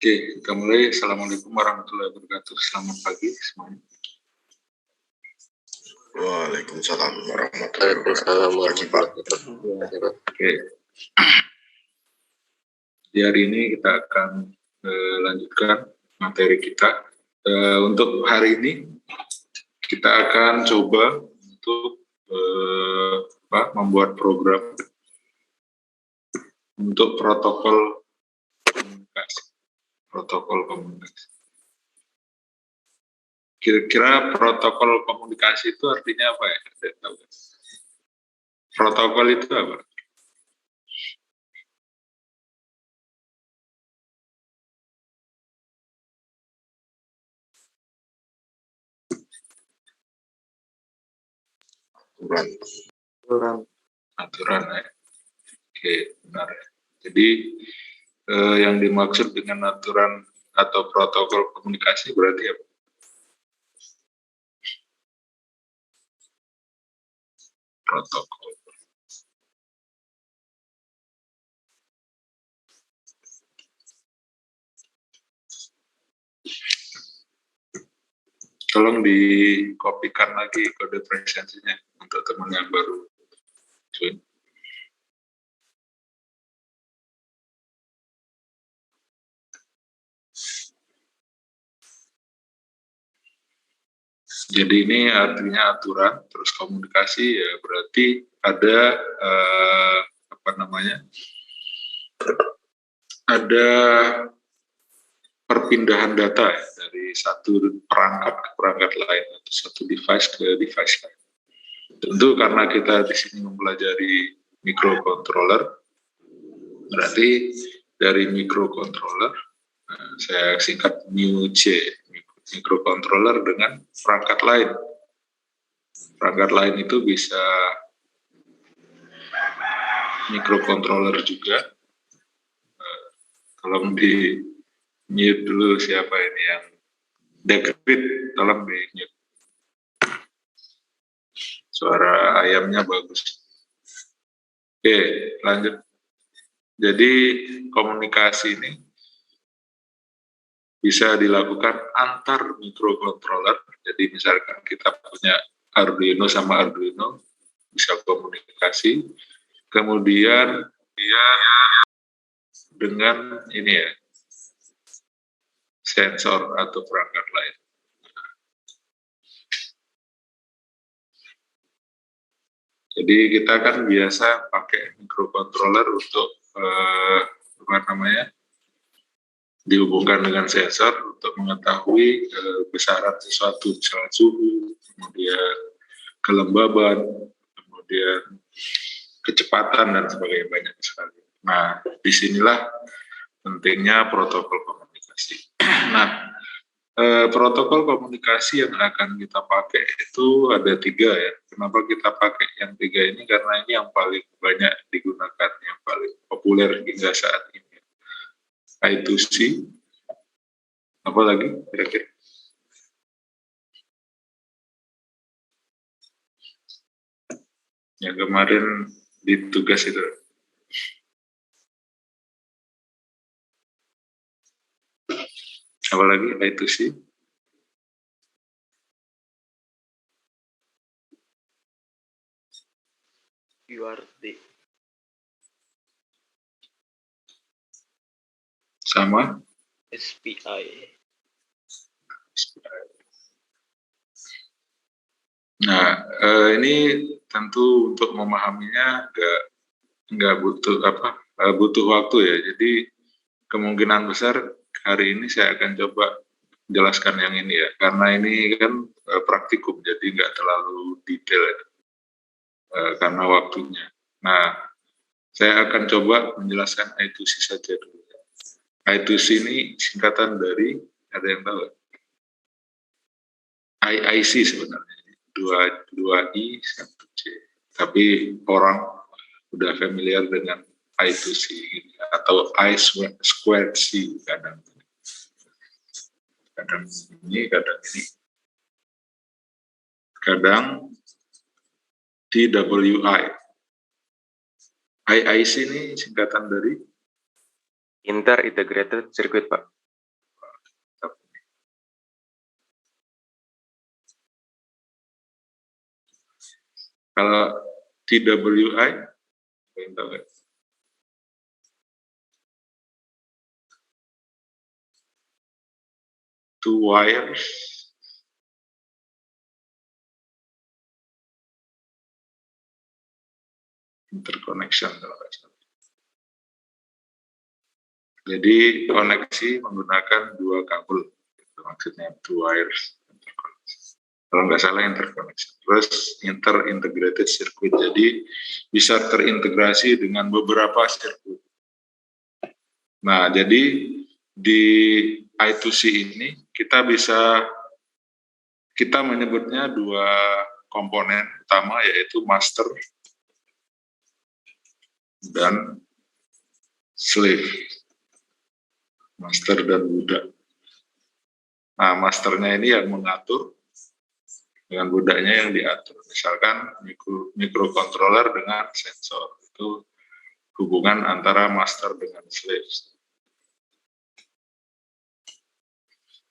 Oke, kita mulai. Assalamualaikum warahmatullahi wabarakatuh. Selamat pagi semuanya. Waalaikumsalam warahmatullahi wabarakatuh. Oke. Di hari ini kita akan lanjutkan materi kita. Untuk hari ini kita akan coba untuk membuat program untuk protokol komunikasi. Kira-kira protokol komunikasi itu artinya apa ya? Saya tahu. Protokol itu apa? Aturan ya. Oke, benar ya. Jadi yang dimaksud dengan aturan atau protokol komunikasi berarti apa? Protokol. Tolong dikopikan lagi kode presensinya untuk teman yang baru join. Jadi ini artinya aturan, terus komunikasi ya berarti ada ada perpindahan data ya, dari satu perangkat ke perangkat lain atau satu device ke device lain. Tentu karena kita di sini mempelajari microcontroller, berarti dari microcontroller saya singkat MIUC, microcontroller dengan perangkat lain. Perangkat lain itu bisa microcontroller juga. Tolong di mute dulu siapa ini yang dekrit, tolong di mute. Suara ayamnya bagus. Oke, lanjut. Jadi komunikasi ini bisa dilakukan antar microcontroller. Jadi misalkan kita punya Arduino sama Arduino bisa komunikasi. Kemudian dengan ini ya, sensor atau perangkat lain. Jadi kita kan biasa pakai microcontroller untuk dihubungkan dengan sensor untuk mengetahui besaran sesuatu, misalnya suhu, kemudian kelembaban, kemudian kecepatan dan sebagainya, banyak sekali. Nah, disinilah pentingnya protokol komunikasi. Nah, protokol komunikasi yang akan kita pakai itu ada 3 ya. Kenapa kita pakai yang 3 ini? Karena ini yang paling banyak digunakan, yang paling populer hingga saat ini. I2C, apa lagi kira-kira? Yang kemarin di tugas itu. Apa lagi I2C? UART. Sama? SPI. Nah, ini tentu untuk memahaminya nggak butuh waktu ya. Jadi kemungkinan besar hari ini saya akan coba jelaskan yang ini ya, karena ini kan praktikum, jadi nggak terlalu detail ya, karena waktunya. Nah, saya akan coba menjelaskan I2C saja dulu. I2C ini singkatan dari, ada yang tahu? IIC sebenarnya, 2 I 1 C. Tapi orang udah familiar dengan I2C atau I squared C, kadang ini, kadang TWI. IIC ini singkatan dari Inter Integrated Circuit, Pak. Kalau TWI, kalian tahu nggak? Two wires, interconnection. Jadi koneksi menggunakan dua kabel, itu maksudnya two wires. Kalau nggak salah interkoneksi. Terus inter-integrated circuit, jadi bisa terintegrasi dengan beberapa sirkuit. Nah, jadi di I2C ini kita menyebutnya dua komponen utama, yaitu master dan slave. Master dan budak. Nah, masternya ini yang mengatur, dengan budaknya yang diatur. Misalkan microcontroller dengan sensor, itu hubungan antara master dengan slave.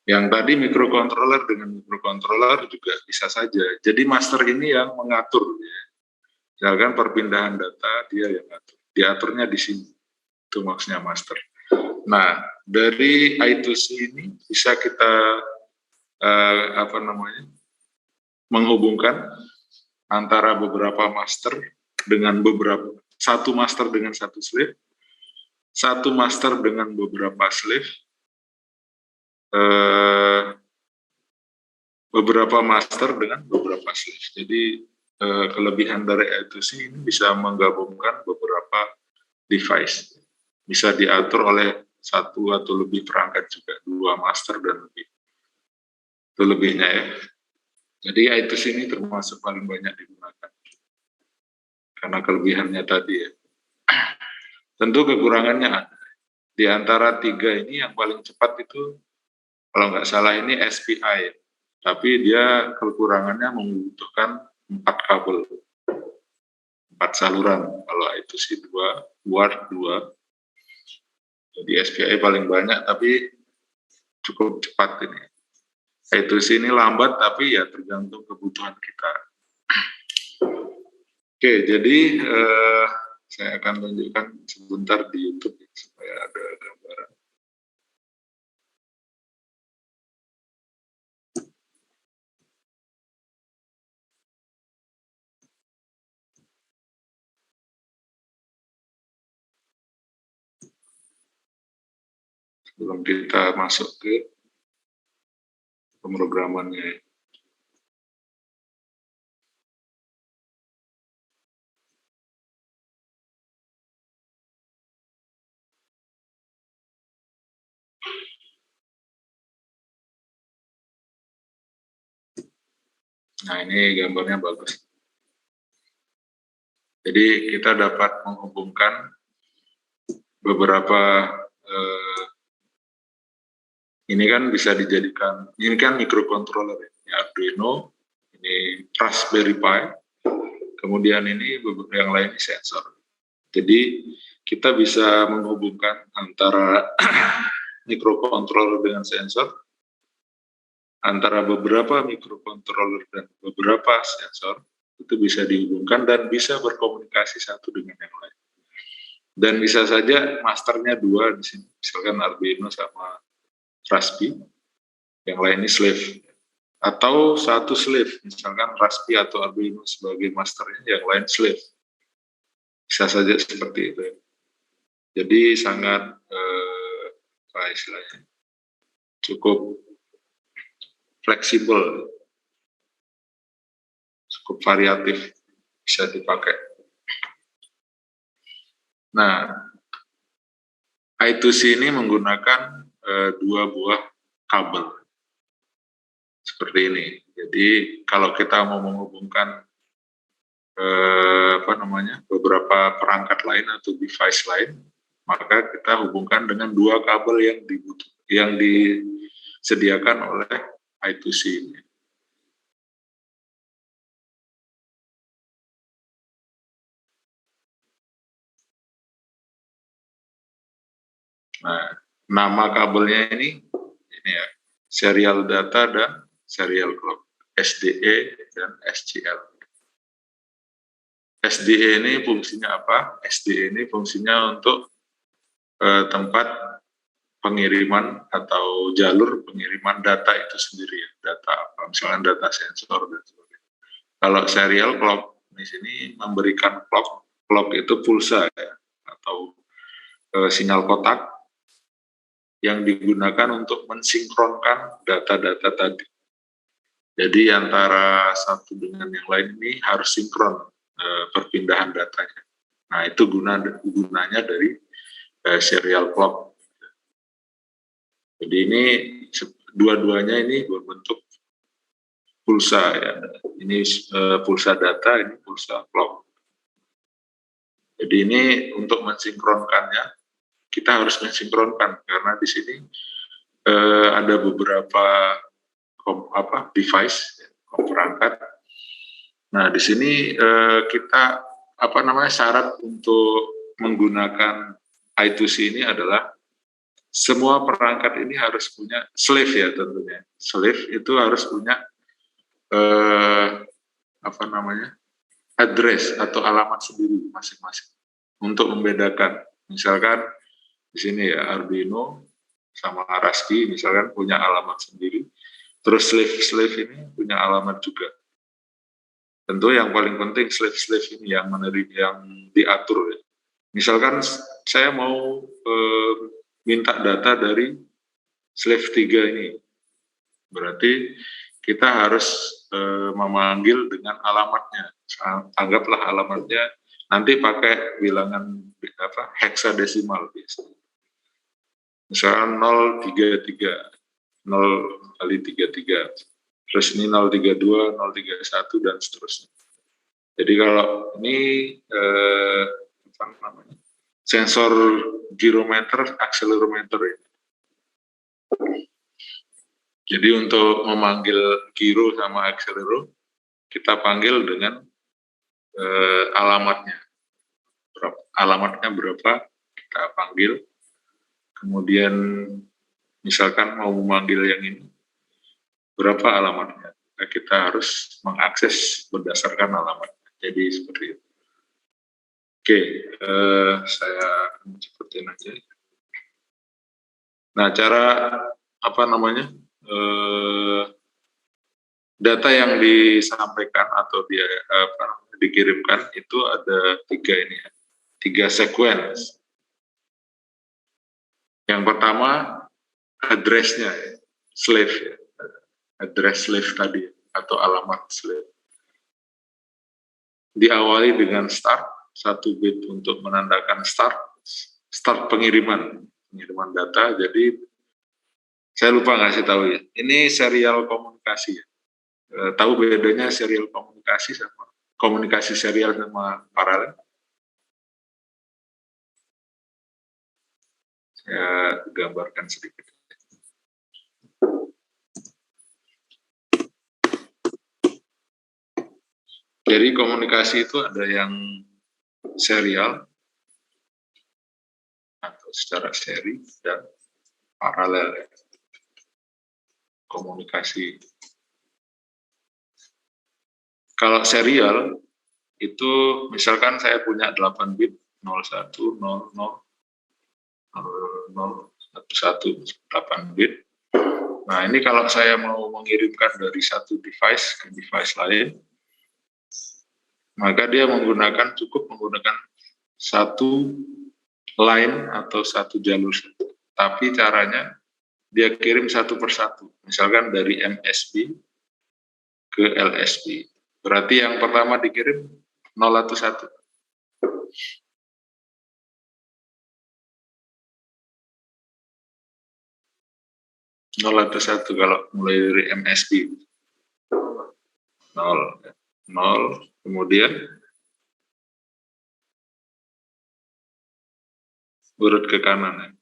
Yang tadi microcontroller dengan microcontroller juga bisa saja. Jadi master ini yang mengatur. Misalkan perpindahan data, dia yang ngatur. Diaturnya di sini. Itu maksudnya master. Nah, dari I2C ini bisa kita menghubungkan antara beberapa master dengan satu master dengan satu slave, satu master dengan beberapa slave, beberapa master dengan beberapa slave. Jadi kelebihan dari I2C ini bisa menggabungkan beberapa device. Bisa diatur oleh satu atau lebih perangkat juga, dua master dan lebih. Itu lebihnya ya. Jadi I2C ini termasuk paling banyak digunakan. Karena kelebihannya tadi ya. Tentu kekurangannya ada. Di antara tiga ini yang paling cepat itu, kalau nggak salah ini SPI. Tapi dia kekurangannya membutuhkan 4 kabel. 4 saluran. Kalau I2C 2, WARD 2. Jadi SPI paling banyak, tapi cukup cepat ini. I2C ini lambat, tapi ya tergantung kebutuhan kita. Oke, jadi saya akan tunjukkan sebentar di YouTube supaya ada gambaran. Sebelum kita masuk ke pemrogramannya. Nah, ini gambarnya bagus. Jadi kita dapat menghubungkan beberapa ini kan bisa dijadikan, ini kan microcontroller ya, ini Arduino, ini Raspberry Pi, kemudian ini yang lain sensor. Jadi kita bisa menghubungkan antara microcontroller dengan sensor, antara beberapa microcontroller dan beberapa sensor, itu bisa dihubungkan dan bisa berkomunikasi satu dengan yang lain. Dan bisa saja masternya dua di sini, misalkan Arduino sama Raspberry, yang lain ini slave. Atau satu slave, misalkan Raspberry atau Arduino sebagai masternya, yang lain slave. Bisa saja seperti itu. Jadi sangat apa istilahnya, cukup fleksibel, cukup variatif, bisa dipakai. Nah, I2C ini menggunakan dua buah kabel seperti ini. Jadi kalau kita mau menghubungkan beberapa perangkat lain atau device lain, maka kita hubungkan dengan dua kabel yang disediakan oleh I2C ini. Nah, nama kabelnya ini ya, serial data dan serial clock, SDE dan SCL. SDE ini fungsinya apa? SDE ini fungsinya untuk tempat pengiriman atau jalur pengiriman data itu sendiri ya. Data apa? Misalnya data sensor dan sebagainya. Kalau serial clock di sini memberikan clock itu pulsa ya, atau sinyal kotak yang digunakan untuk mensinkronkan data-data tadi. Jadi antara satu dengan yang lain ini harus sinkron perpindahan datanya. Nah itu gunanya dari serial clock. Jadi ini dua-duanya ini berbentuk pulsa ya. Ini pulsa data, ini pulsa clock. Jadi ini untuk mensinkronkannya kita harus mensinkronkan karena di sini ada beberapa device perangkat. Nah di sini kita syarat untuk menggunakan I2C ini adalah semua perangkat ini harus punya slave ya tentunya. Slave itu harus punya address atau alamat sendiri masing-masing untuk membedakan. Misalkan di sini ya Arduino sama Raspi misalkan punya alamat sendiri, terus slave ini punya alamat juga. Tentu yang paling penting slave ini yang diatur ya. Misalkan saya mau minta data dari slave 3 ini, berarti kita harus memanggil dengan alamatnya. Anggaplah alamatnya nanti pakai bilangan heksadesimal biasanya. Misalkan 033, 0 kali 33, terus ini 032, 031 dan seterusnya. Jadi kalau ini sensor gyrometer, accelerometer ini. Jadi untuk memanggil gyro sama akselero, kita panggil dengan alamatnya. Alamatnya berapa, kita panggil. Kemudian misalkan mau memanggil yang ini, berapa alamatnya. Nah, kita harus mengakses berdasarkan alamatnya. Jadi seperti itu. Oke, saya cepetin aja. Nah, cara data yang disampaikan atau dikirimkan itu ada 3 ini ya, 3 sequence. Yang pertama address-nya ya, slave ya, address slave tadi atau alamat slave. Diawali dengan start 1 bit untuk menandakan start pengiriman data. Jadi saya lupa ngasih tahu ya. Ini serial komunikasi ya. Tahu bedanya serial komunikasi sama komunikasi serial sama paralel? Saya gambarkan sedikit. Jadi komunikasi itu ada yang serial atau secara seri dan paralel. Komunikasi. Kalau serial itu misalkan saya punya 8 bit 01, 00, 011, 8 bit. Nah ini kalau saya mau mengirimkan dari satu device ke device lain, maka dia cukup menggunakan satu line atau satu jalur. Tapi caranya dia kirim satu persatu. Misalkan dari MSB ke LSB. Berarti yang pertama dikirim 011. Kalau mulai dari MSB 0, kemudian urut ke kanan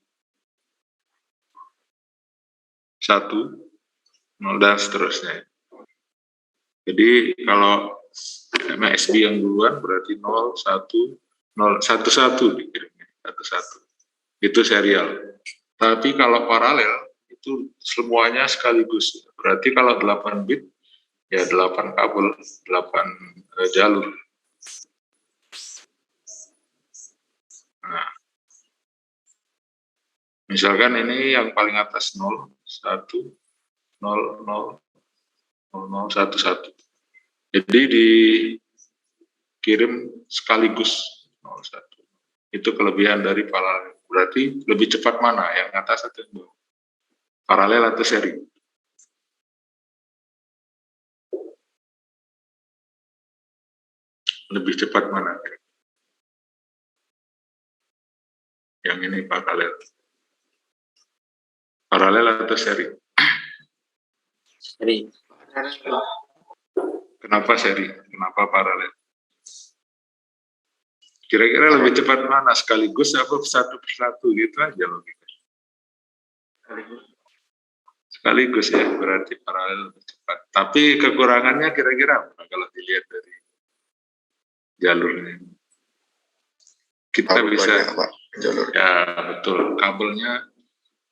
1, 0 dan seterusnya. Jadi kalau MSB yang duluan berarti 0, 1, 0, 1 dikirimnya 1. Itu serial. Tapi kalau paralel itu semuanya sekaligus. Berarti kalau 8 bit ya 8 kabel, 8 jalur. Misalkan ini yang paling atas 0, 1, 0, 0, 0, 1, 1. Jadi dikirim sekaligus 0, 1. Itu kelebihan dari paralel. Berarti lebih cepat mana? Yang atas atau yang bawah? Paralel atau seri? Lebih cepat mana? Yang ini paralel. Paralel atau seri? Seri. Kenapa seri? Kenapa paralel? Kira-kira lebih cepat mana? Sekaligus apa satu persatu gitu aja logika. Sekaligus ya, berarti paralel lebih cepat. Tapi kekurangannya kira-kira apa kalau dilihat dari jalurnya? Kita Kabel bisa, banyak, Pak, jalur. ya betul, kabelnya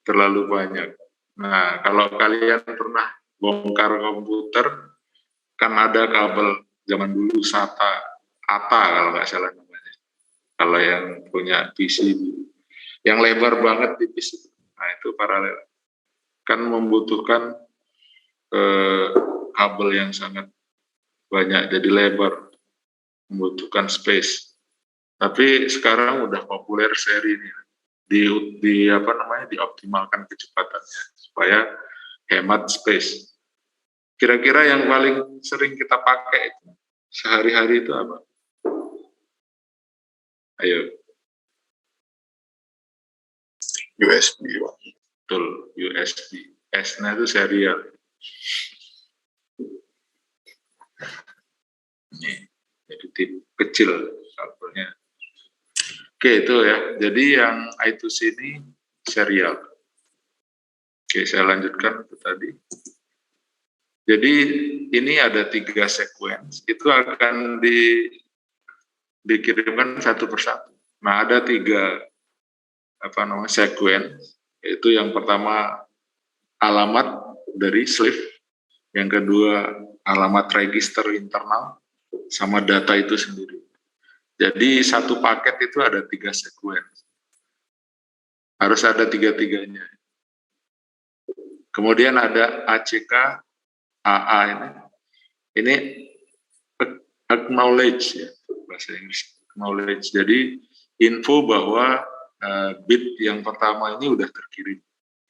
terlalu banyak. Nah, kalau kalian pernah bongkar komputer, kan ada kabel zaman dulu ATA kalau nggak salah namanya. Kalau yang punya PC, yang lebar banget di PC, nah itu paralel. Kan membutuhkan kabel yang sangat banyak, jadi lebar, membutuhkan space. Tapi sekarang udah populer seri ini, dioptimalkan kecepatannya supaya hemat space. Kira-kira yang paling sering kita pakai itu sehari-hari itu apa? Ayo. USB, Pak. Betul, USB. S-nya itu serial. Ini, jadi tip kecil kabelnya. Oke, itu ya. Jadi yang I2C ini serial. Oke, saya lanjutkan ke tadi. Jadi ini ada 3 sequence, itu akan dikirimkan satu persatu. Nah, ada 3 sequence, yaitu yang pertama alamat dari sleeve, yang kedua alamat register internal, sama data itu sendiri. Jadi satu paket itu ada 3 sequence. Harus ada 3-3-nya. Kemudian ada ACK, AA ini. Ini acknowledge ya, bahasa Inggris. Acknowledge. Jadi info bahwa bit yang pertama ini udah terkirim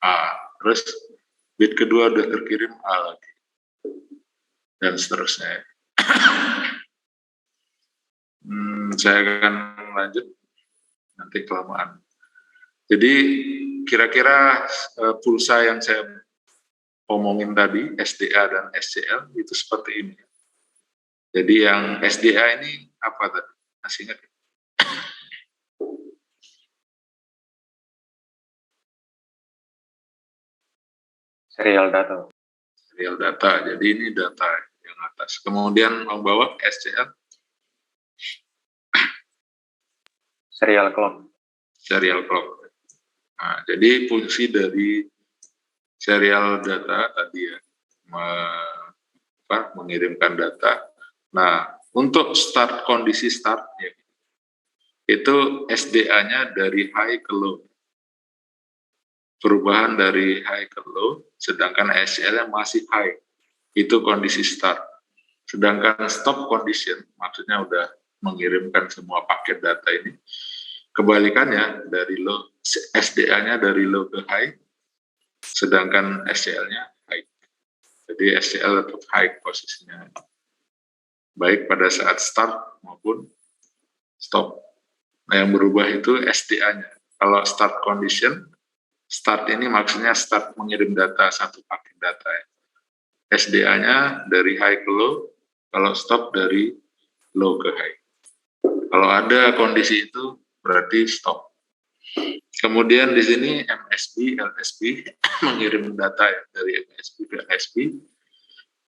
A, terus bit kedua udah terkirim A lagi, dan seterusnya. Saya akan lanjut, nanti kelamaan. Jadi kira-kira pulsa yang saya omongin tadi, SDA dan SCL, itu seperti ini. Jadi yang SDA ini apa tadi? Masih ingat? Serial data. Serial data. Jadi ini data yang atas. Kemudian yang bawah SCL. Serial clock. Serial clock. Nah, jadi fungsi dari serial data tadi ya, mengirimkan data. Nah, untuk kondisi start ya, itu SDA-nya dari high ke low. Perubahan dari high ke low, sedangkan SCL-nya masih high. Itu kondisi start. Sedangkan stop condition, maksudnya udah mengirimkan semua paket data ini, kebalikannya dari low, SDA-nya dari low ke high, sedangkan SCL-nya high. Jadi SCL tetap high posisinya, baik pada saat start maupun stop. Nah, yang berubah itu SDA-nya. Kalau start condition, start ini maksudnya start mengirim data, satu paket data ya. SDA-nya dari high ke low, kalau stop dari low ke high. Kalau ada kondisi itu berarti stop. Kemudian di sini MSB, LSB mengirim data ya, dari MSB ke LSB.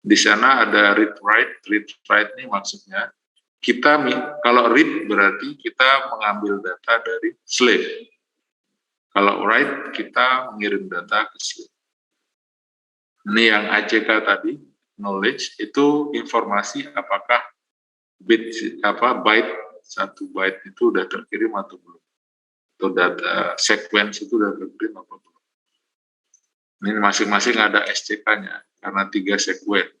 Di sana ada read write. Read write ini maksudnya kita, kalau read berarti kita mengambil data dari slave. Kalau write kita mengirim data ke slave. Ini yang ACK tadi, knowledge, itu informasi apakah byte 1 byte itu udah terkirim atau belum. atau data sequence itu udah terkirim apa belum. Ini masing-masing ada SCK-nya karena 3 sequence.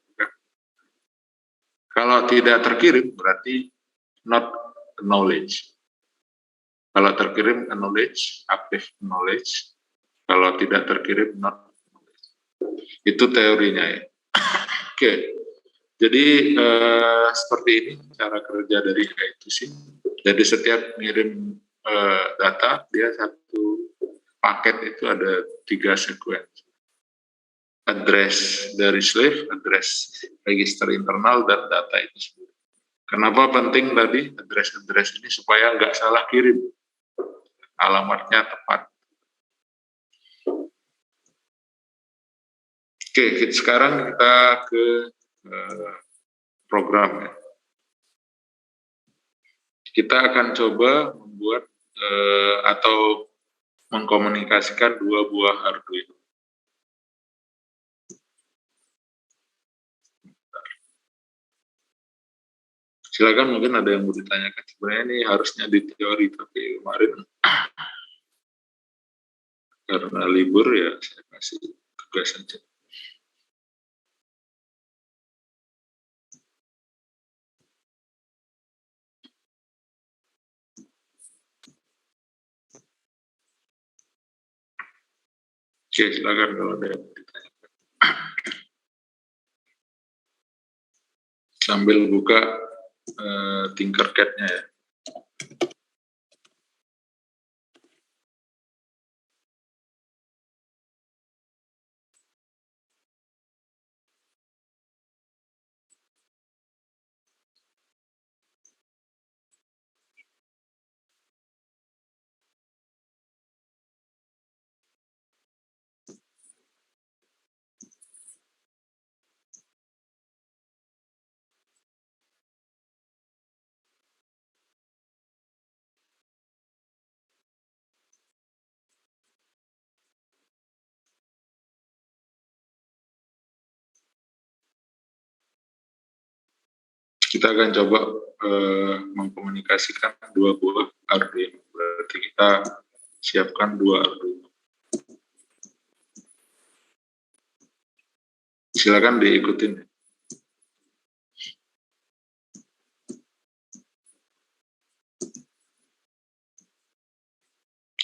Kalau tidak terkirim berarti not acknowledged. Kalau terkirim acknowledge, active acknowledge. Kalau tidak terkirim not acknowledge. Itu teorinya ya. Oke. Jadi seperti ini cara kerja dari I2C. Jadi setiap ngirim data dia satu paket itu ada 3 sequence. Address dari slave, address register internal, dan data itu sendiri. Kenapa penting tadi address ini supaya nggak salah kirim, alamatnya tepat. Oke, sekarang kita ke program ya. Kita akan coba membuat atau mengkomunikasikan 2 buah Arduino. Silakan, mungkin ada yang mau ditanyakan. Sebenarnya ini harusnya di teori, tapi kemarin karena libur ya saya kasih tugas saja. Oke, silakan kalau ada yang mau ditanyakan. Sambil buka Tinkercad-nya ya. Kita akan coba mengkomunikasikan 2 buah Arduino. Berarti kita siapkan 2 Arduino. Silakan diikutin.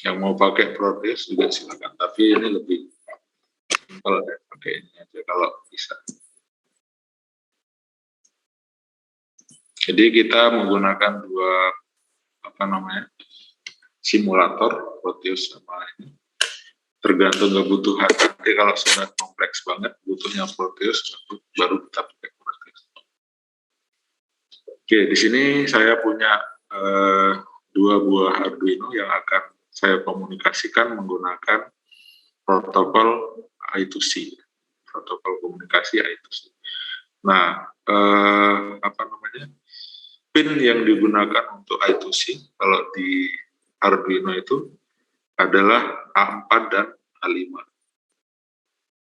Yang mau pakai Proteus juga silakan. Tapi ini lebih simpel ya, pakai ini aja kalau bisa. Jadi kita menggunakan 2 simulator Proteus sama ini. Tergantung kebutuhan. Nanti kalau sudah kompleks banget butuhnya Proteus, baru kita pakai Proteus. Oke, di sini saya punya 2 buah Arduino yang akan saya komunikasikan menggunakan protokol I2C, protokol komunikasi I2C. Nah, pin yang digunakan untuk I2C kalau di Arduino itu adalah A4 dan A5.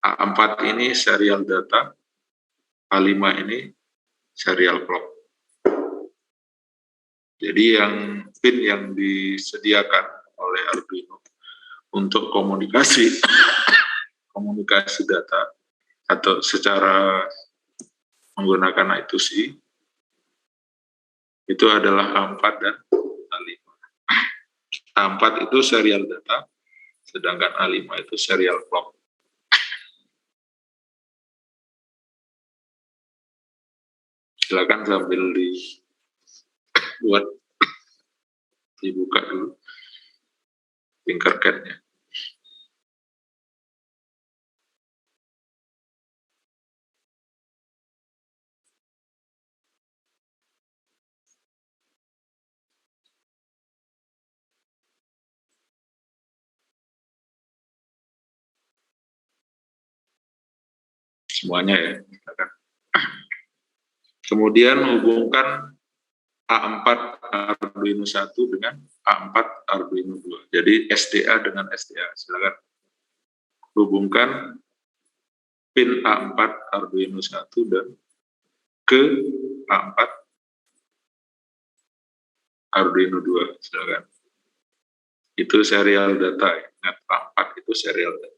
A4 ini serial data, A5 ini serial clock. Jadi yang pin yang disediakan oleh Arduino untuk komunikasi data atau secara menggunakan I2C itu adalah A4 dan A5. A4 itu serial data, sedangkan A5 itu serial clock. Silakan sambil dibuka dulu Tinkercad-nya. Semuanya ya. Kemudian hubungkan A4 Arduino 1 dengan A4 Arduino 2. Jadi SDA dengan SDA. Silakan hubungkan pin A4 Arduino 1 dan ke A4 Arduino 2. Silakan. Itu serial data. Ingat, RAM4 itu serial data.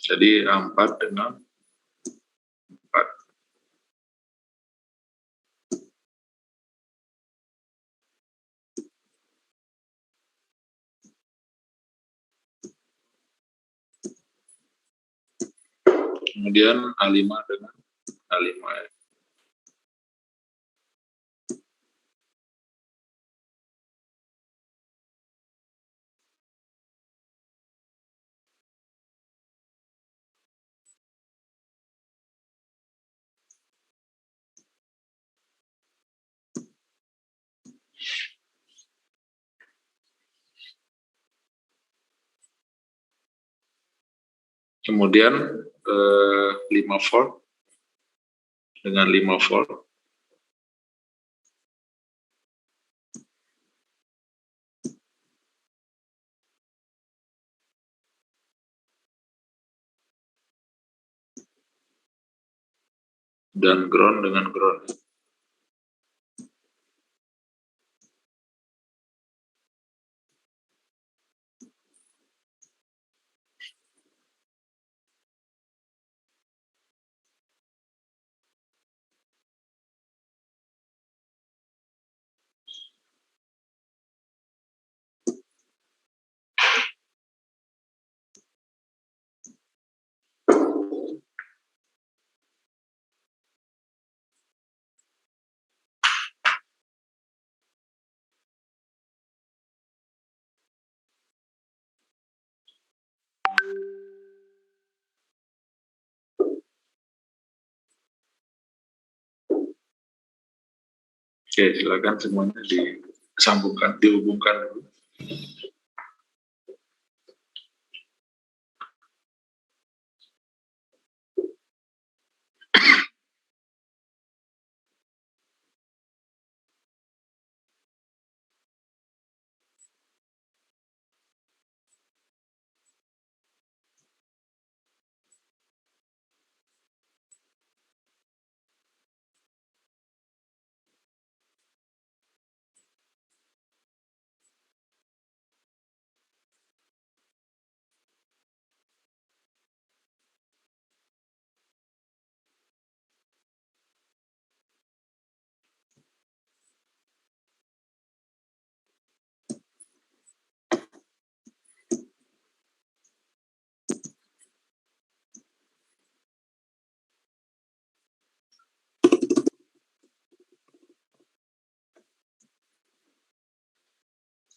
Jadi A4 dengan 4. Kemudian A5 dengan A5. Kemudian 5 volt dengan 5 volt. Dan ground dengan ground. Oke, silakan semuanya disambungkan, dihubungkan dulu.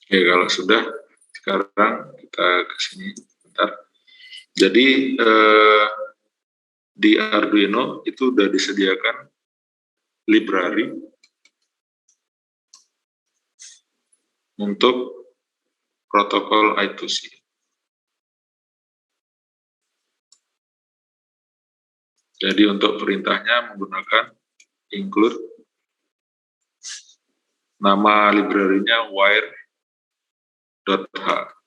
Oke, kalau sudah, sekarang kita ke sini bentar. Jadi di Arduino itu sudah disediakan library untuk protokol I2C. Jadi untuk perintahnya menggunakan include, nama library-nya wire.h.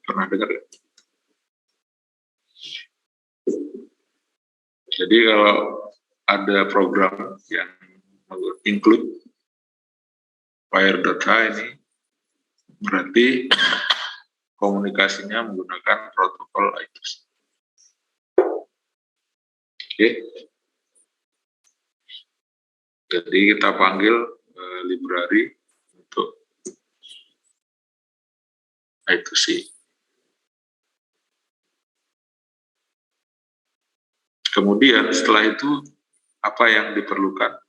Pernah dengar ya? Jadi kalau ada program yang include wire.h ini, berarti komunikasinya menggunakan protokol I2C. Oke. Jadi kita panggil library untuk I2C. Kemudian setelah itu apa yang diperlukan?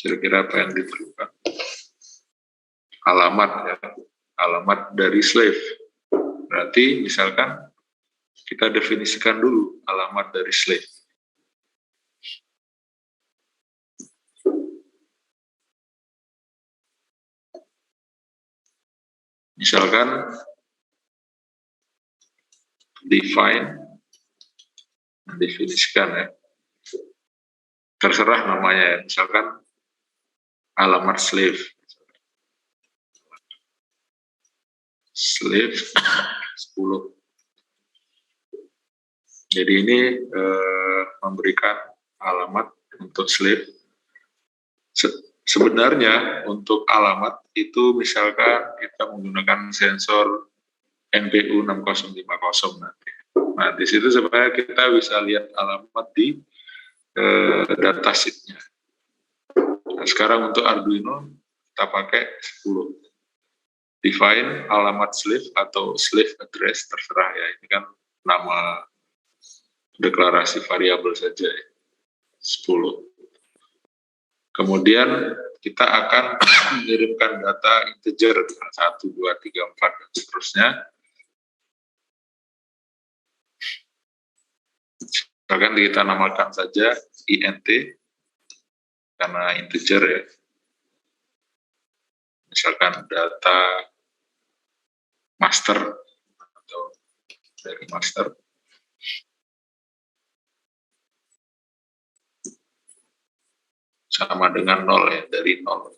Kira-kira apa yang diperlukan? Alamat ya, alamat dari slave. Berarti misalkan kita definisikan dulu alamat dari slave. Misalkan define, mendefinisikan ya, terserah namanya ya, misalkan alamat slave 10. Jadi ini memberikan alamat untuk slave. Sebenarnya untuk alamat itu misalkan kita menggunakan sensor NPU 6050 nanti. Nah, di situ sebenarnya kita bisa lihat alamat di datasheet-nya. Nah, sekarang untuk Arduino kita pakai 10. Define alamat slave atau slave address, terserah ya. Ini kan nama deklarasi variabel saja ya. 10. Kemudian kita akan mengirimkan data integer 1, 2, 3, 4 dan seterusnya. Misalkan kita namakan saja int karena integer ya. Misalkan data master atau dari master. Sama dengan 0 ya, dari 0.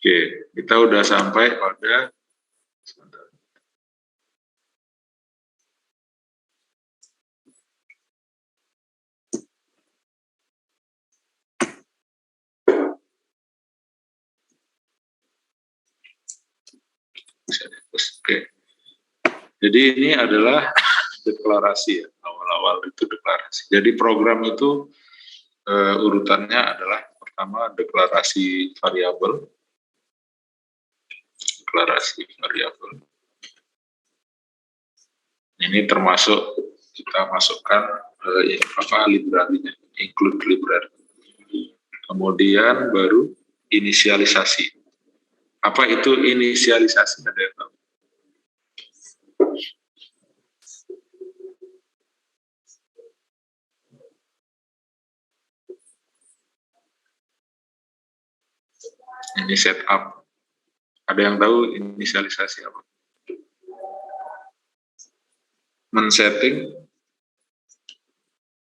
Oke, kita udah sampai pada Oke. Jadi ini adalah deklarasi ya, awal-awal itu deklarasi. Jadi program itu urutannya adalah pertama deklarasi variabel. Ini termasuk kita masukkan library-nya, include library. Kemudian baru inisialisasi. Apa itu inisialisasi? Ada yang tahu? Ini setup. Ada yang tahu inisialisasi apa? Men-setting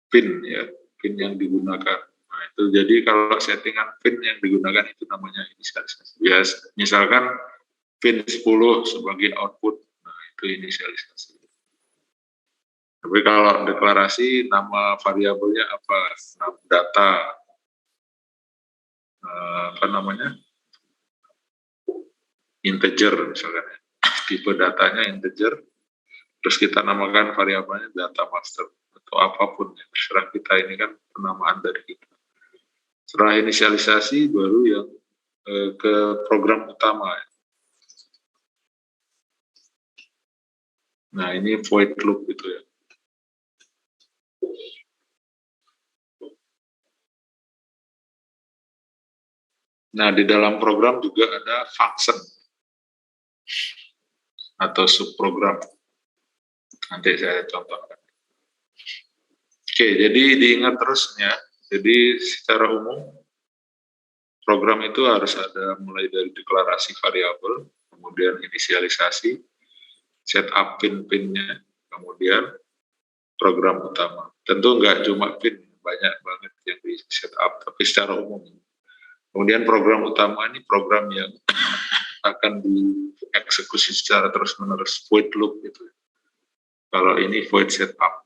pin ya, pin yang digunakan. Nah, itu jadi kalau settingan pin yang digunakan itu namanya inisialisasi. Ya, misalkan pin 10 sebagai output, nah itu inisialisasi. Tapi kalau deklarasi nama variabelnya apa? Data apa namanya? Integer misalkan. Tipe datanya integer. Terus kita namakan variabelnya data master atau apapun ya, terserah kita, ini kan penamaan dari kita. Setelah inisialisasi baru yang ke program utama ya. Nah ini void loop gitu ya. Nah di dalam program juga ada function atau subprogram. Nanti saya contohkan. Oke, jadi diingat terus ya. Jadi secara umum program itu harus ada mulai dari deklarasi variabel, kemudian inisialisasi, setup pin-pinnya, kemudian program utama. Tentu nggak cuma pin, banyak banget yang di setup, tapi secara umum. Kemudian program utama ini program yang akan dieksekusi secara terus-menerus, void loop gitu. Kalau ini void setup.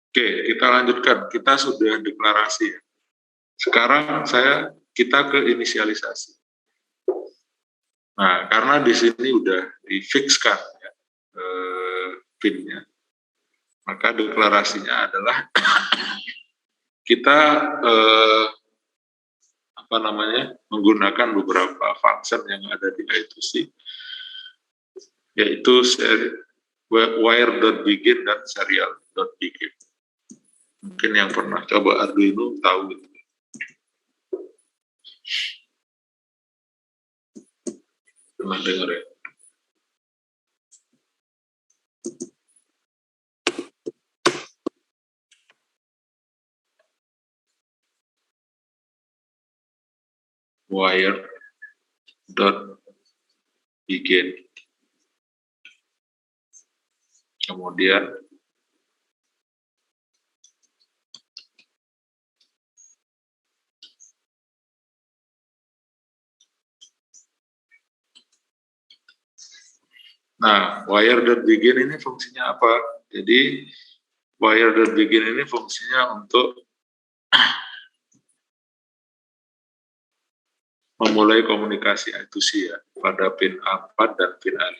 Oke, kita lanjutkan. Kita sudah deklarasi. Sekarang kita ke inisialisasi. Nah, karena di sini udah difixkan ya, pinnya, maka deklarasinya adalah kita menggunakan beberapa function yang ada di I2C, yaitu wire.begin dan serial.begin. Mungkin yang pernah coba Arduino tahu itu. Pernah dengar ya? Wire dot begin. Kemudian wire.begin ini fungsinya apa? Jadi wire.begin ini fungsinya untuk memulai komunikasi I2C ya pada pin A4 dan pin A5.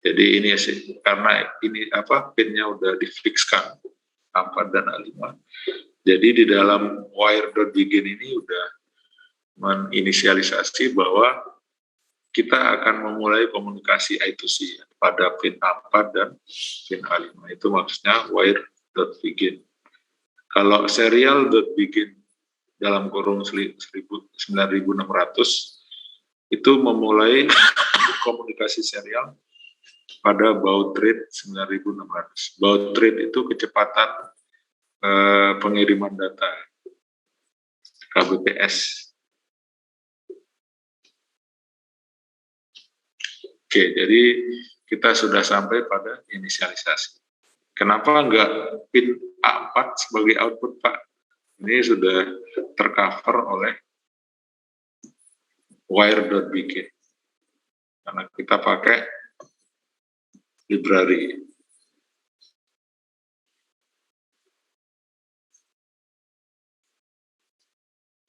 Jadi ini sih karena ini pinnya udah difikskan A4 dan A5. Jadi di dalam wire.begin ini udah menginisialisasi bahwa kita akan memulai komunikasi I2C pada pin A4 dan pin A5. Itu maksudnya wire.begin. Kalau serial.begin dalam kurung 9600 itu memulai komunikasi serial pada baud rate 9600. Baud rate itu kecepatan pengiriman data kbps. Oke, jadi kita sudah sampai pada inisialisasi. Kenapa enggak pin A4 sebagai output, Pak? Ini sudah tercover oleh wire.begin. Karena kita pakai library.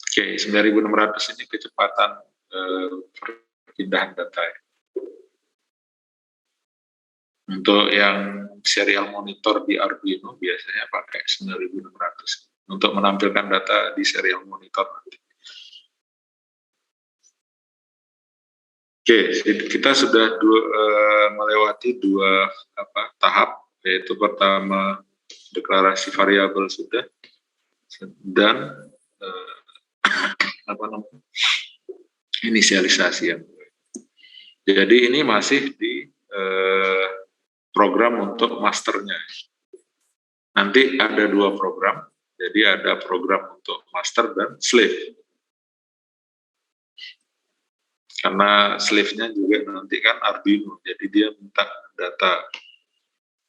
Oke, 9600 ini kecepatan perpindahan data ya. Untuk yang serial monitor di Arduino biasanya pakai 9600 untuk menampilkan data di serial monitor nanti. Oke, kita sudah melewati dua tahap, yaitu pertama deklarasi variabel sudah dan inisialisasi yang. Jadi ini masih di program untuk masternya. Nanti ada dua program, jadi ada program untuk master dan slave. Karena slave-nya juga nanti kan Arduino, jadi dia minta data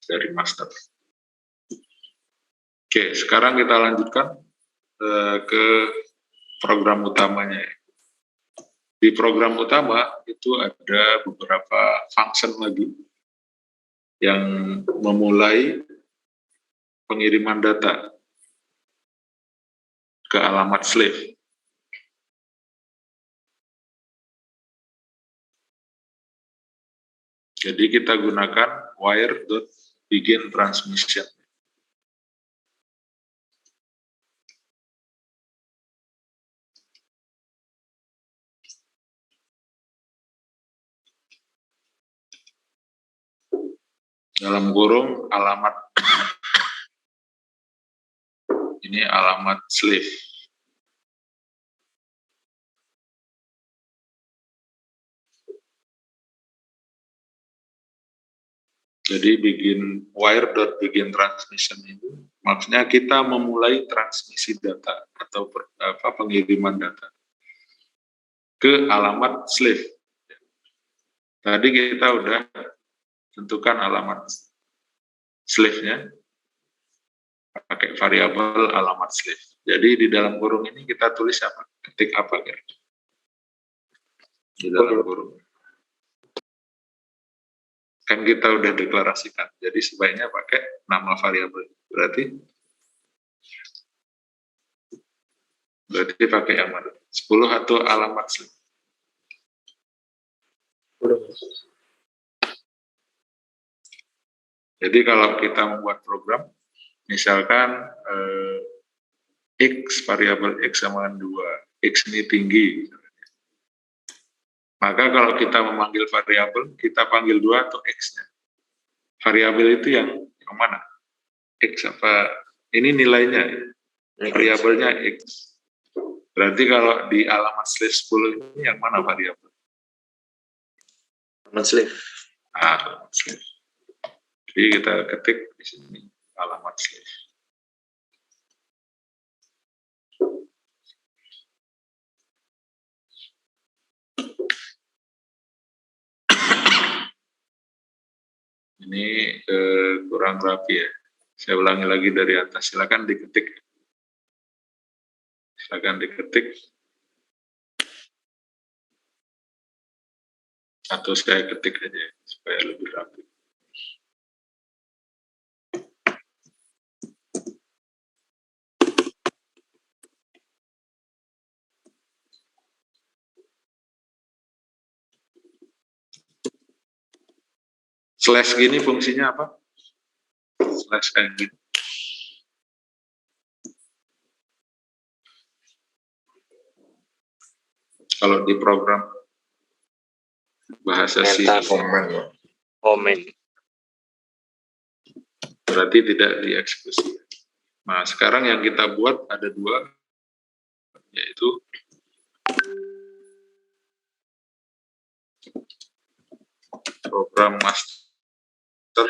dari master. Oke, sekarang kita lanjutkan ke program utamanya. Di program utama itu ada beberapa function lagi yang memulai pengiriman data ke alamat slave. Jadi kita gunakan wire.begin transmission. Dalam kurung alamat ini alamat slave. Jadi wire.begin transmission ini maksudnya kita memulai transmisi data atau pengiriman data ke alamat slave. Tadi kita udah tentukan alamat slave-nya pakai variabel alamat slave. Jadi di dalam kurung ini kita tulis apa? Ketik apa kira-kira? Di dalam kurung. Kan kita udah deklarasikan. Jadi sebaiknya pakai nama variabel. Berarti pakai yang mana? 10 atau alamat slave? 10. Jadi kalau kita membuat program, misalkan X, variabel X sama 2, X ini tinggi. Maka kalau kita memanggil variabel, kita panggil 2 atau X-nya. Variabel itu yang mana? X apa? Ini nilainya, variabelnya X. Berarti kalau di alamat slave 10 ini yang mana variabel? Alamat slave. Alamat slave. Jadi kita ketik di sini alamat slave. Ini kurang rapi ya. Saya ulangi lagi dari atas. Silakan diketik. Silakan diketik. Atau saya ketik aja supaya lebih rapi. Slash gini fungsinya apa? Slash kayak gini. Kalau di program bahasa C, Komen. Komen. berarti tidak dieksekusi. Nah, sekarang yang kita buat ada dua, yaitu program master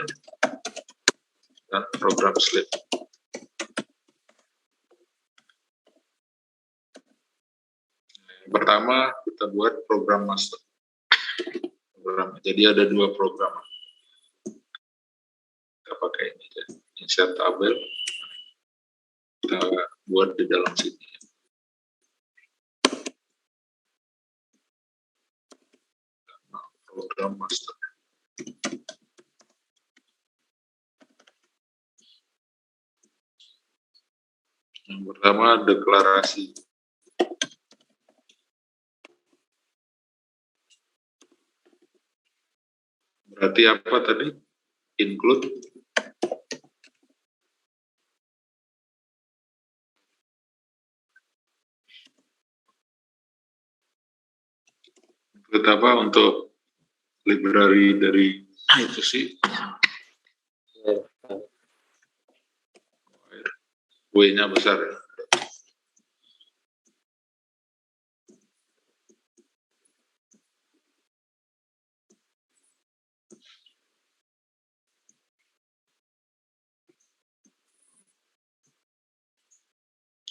dan program slave. Yang pertama kita buat program master. Jadi ada dua program. Kita pakai ini, insert tabel. Kita buat di dalam sini. Program master. Yang pertama deklarasi. Berarti apa tadi? Include. Include apa untuk library dari itu sih? W-nya besar ya.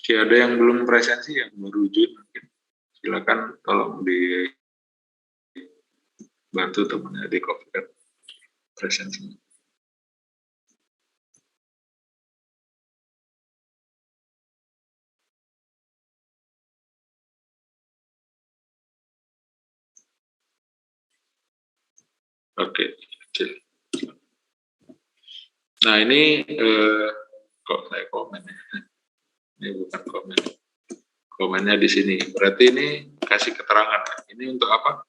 Oke, ada yang belum presensi yang baru join mungkin. Silakan tolong dibantu temannya di copy presensinya. Oke, kecil. Nah ini kok saya komen ya? Ini bukan komen. Komennya di sini. Berarti ini kasih keterangan. Ini untuk apa?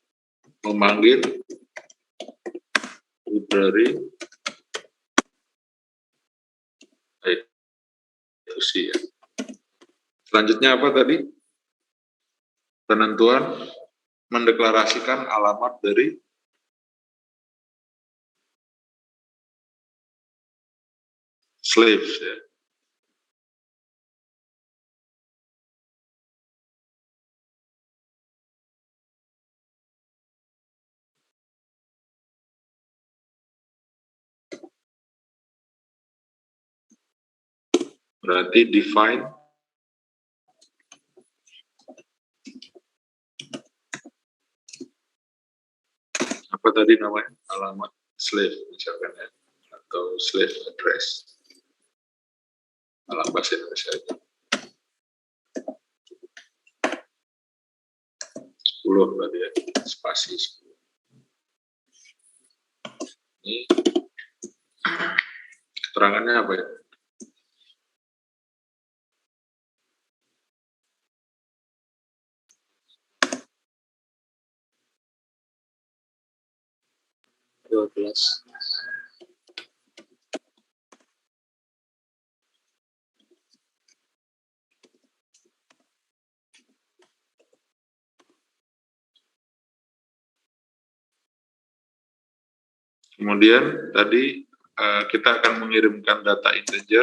Memanggil library itu sih ya. Selanjutnya apa tadi? Penentuan mendeklarasikan alamat dari slaves ya. Berarti define apa tadi namanya? Alamat slave misalkan ya, atau slave address. Dalam bahasa Indonesia itu 10 tadi ya, spasi 10. Ini keterangannya apa ya? Kemudian tadi kita akan mengirimkan data integer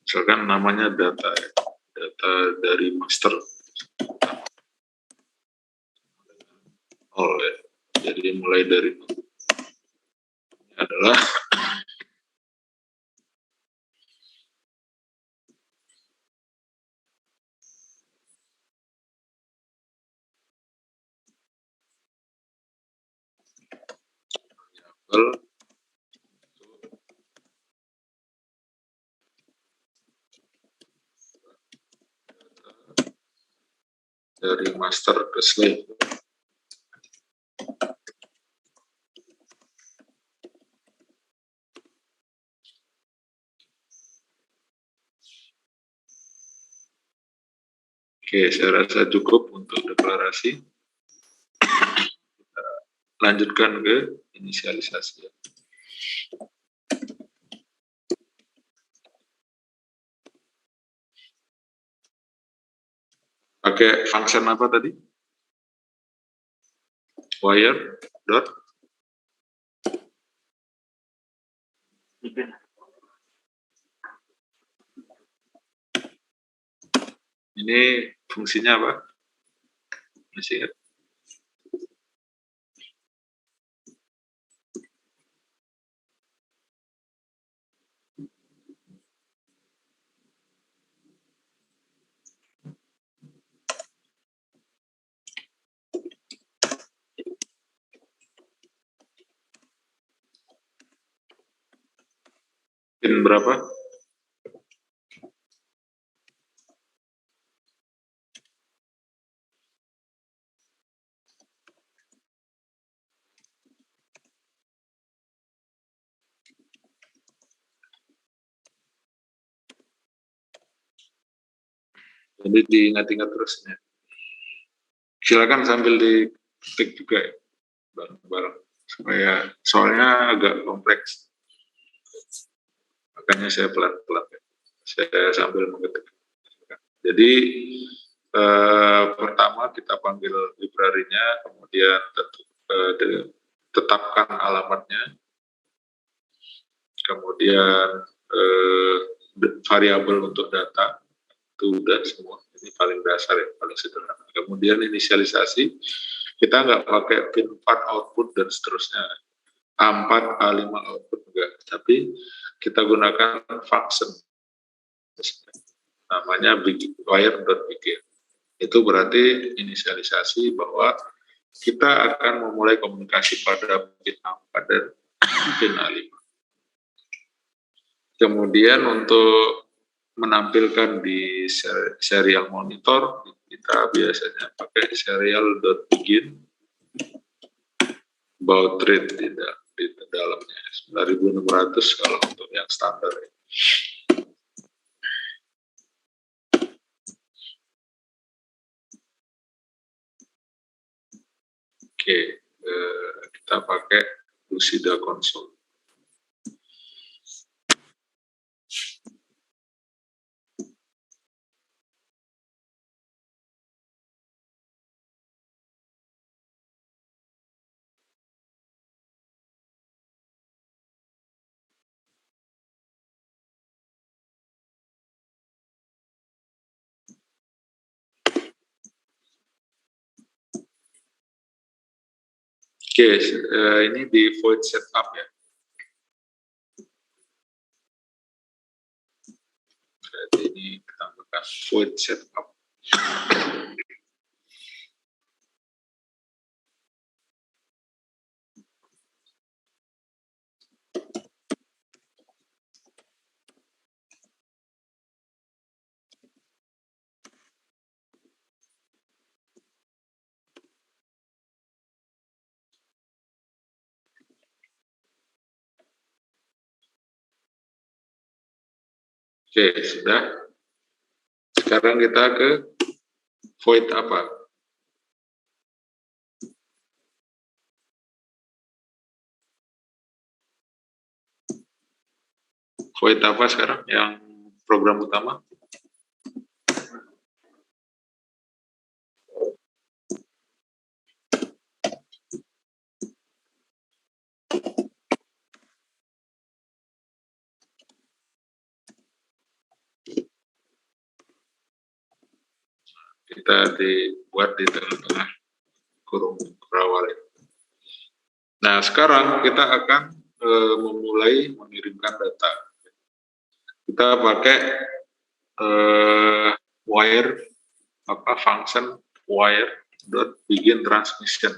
Misalkan namanya data, data dari master. Ya. Jadi mulai dari ini adalah variabel dari master ke slave. Oke, saya rasa cukup untuk deklarasi. Kita lanjutkan ke inisialisasi. Pakai function apa tadi? Wire dot ini fungsinya apa? Masih ingat? Pin berapa? Jadi diingat-ingat terus ya. Silakan sambil diketik juga ya, bareng-bareng supaya soalnya agak kompleks. Makanya saya pelan-pelan ya. Saya sambil mengetik. Jadi pertama kita panggil library-nya, kemudian tetapkan alamatnya, kemudian variabel untuk data, itu udah semua. Ini paling dasar ya, paling sederhana. Kemudian inisialisasi, kita nggak pakai pin 4 output dan seterusnya. A4, A5 output enggak, tapi kita gunakan function. Namanya wire.begin. Itu berarti inisialisasi bahwa kita akan memulai komunikasi pada pin A4 dan pin A5. Kemudian untuk menampilkan di serial monitor, kita biasanya pakai serial.begin baud rate di dalamnya 9600 kalau untuk yang standar ya. Oke, kita pakai Lucida Console. Oke, ini di void setup ya. Berarti ini kita tambahkan void setup. Oke, sudah. Sekarang kita ke void apa? Void apa sekarang yang program utama? kita dibuat di tengah-tengah kurung kurawal. Nah, sekarang kita akan memulai mengirimkan data. Kita pakai wire function wire dot begin transmission.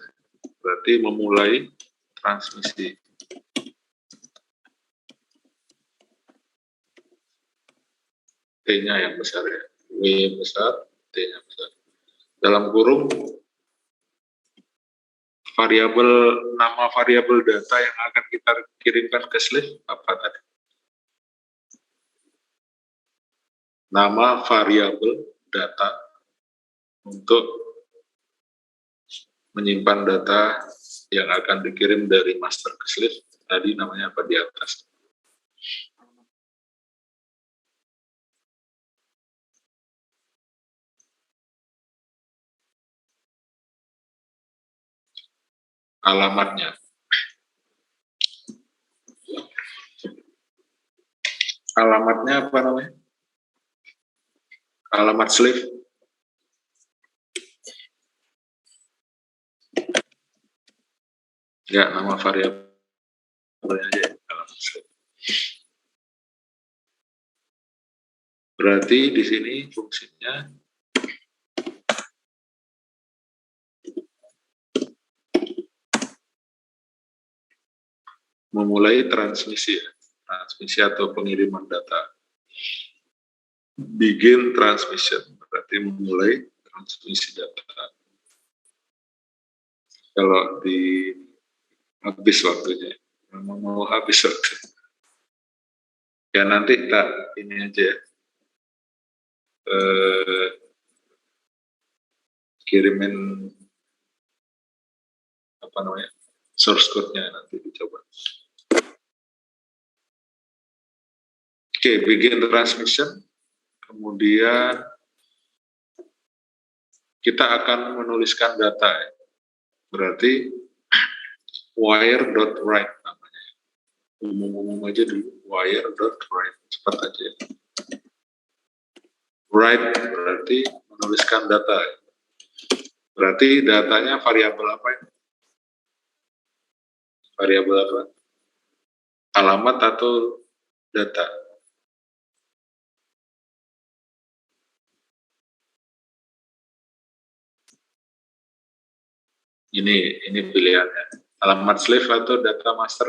Berarti memulai transmisi. T-nya yang besar ya. W yang besar, T-nya besar. Dalam kurung nama variabel data yang akan kita kirimkan ke slave apa tadi? Nama variabel data untuk menyimpan data yang akan dikirim dari master ke slave tadi namanya apa di atas? Alamatnya. Alamatnya apa namanya? Alamat slave. Ya, nama variabelnya aja ya, alamat slave. Berarti di sini fungsinya memulai transmisi ya. Transmisi atau pengiriman data. Begin transmission, berarti memulai transmisi data. Kalau di habis waktunya, memang mau habis waktu. Ya nanti kita ini aja ya. Kirimin apa namanya source code-nya nanti dicoba. Oke, begin transmission. Kemudian kita akan menuliskan data. Berarti wire.write namanya. Umum-umum aja dulu. Wire.write. Cepat aja. Write berarti menuliskan data. Berarti datanya variabel apa ya? Variabel apa? Alamat atau data? Ini pilihannya. Alamat slave atau data master?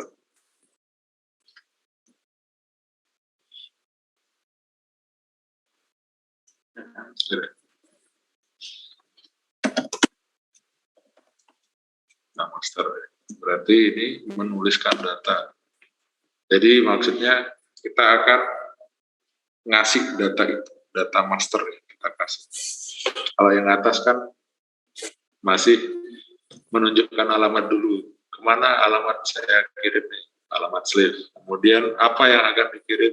Data master. Berarti ini menuliskan data. Jadi maksudnya kita akan ngasih data itu, data master kita kasih. Kalau yang atas kan masih menunjukkan alamat dulu. Kemana alamat saya kirim nih? Alamat slave. Kemudian apa yang akan dikirim?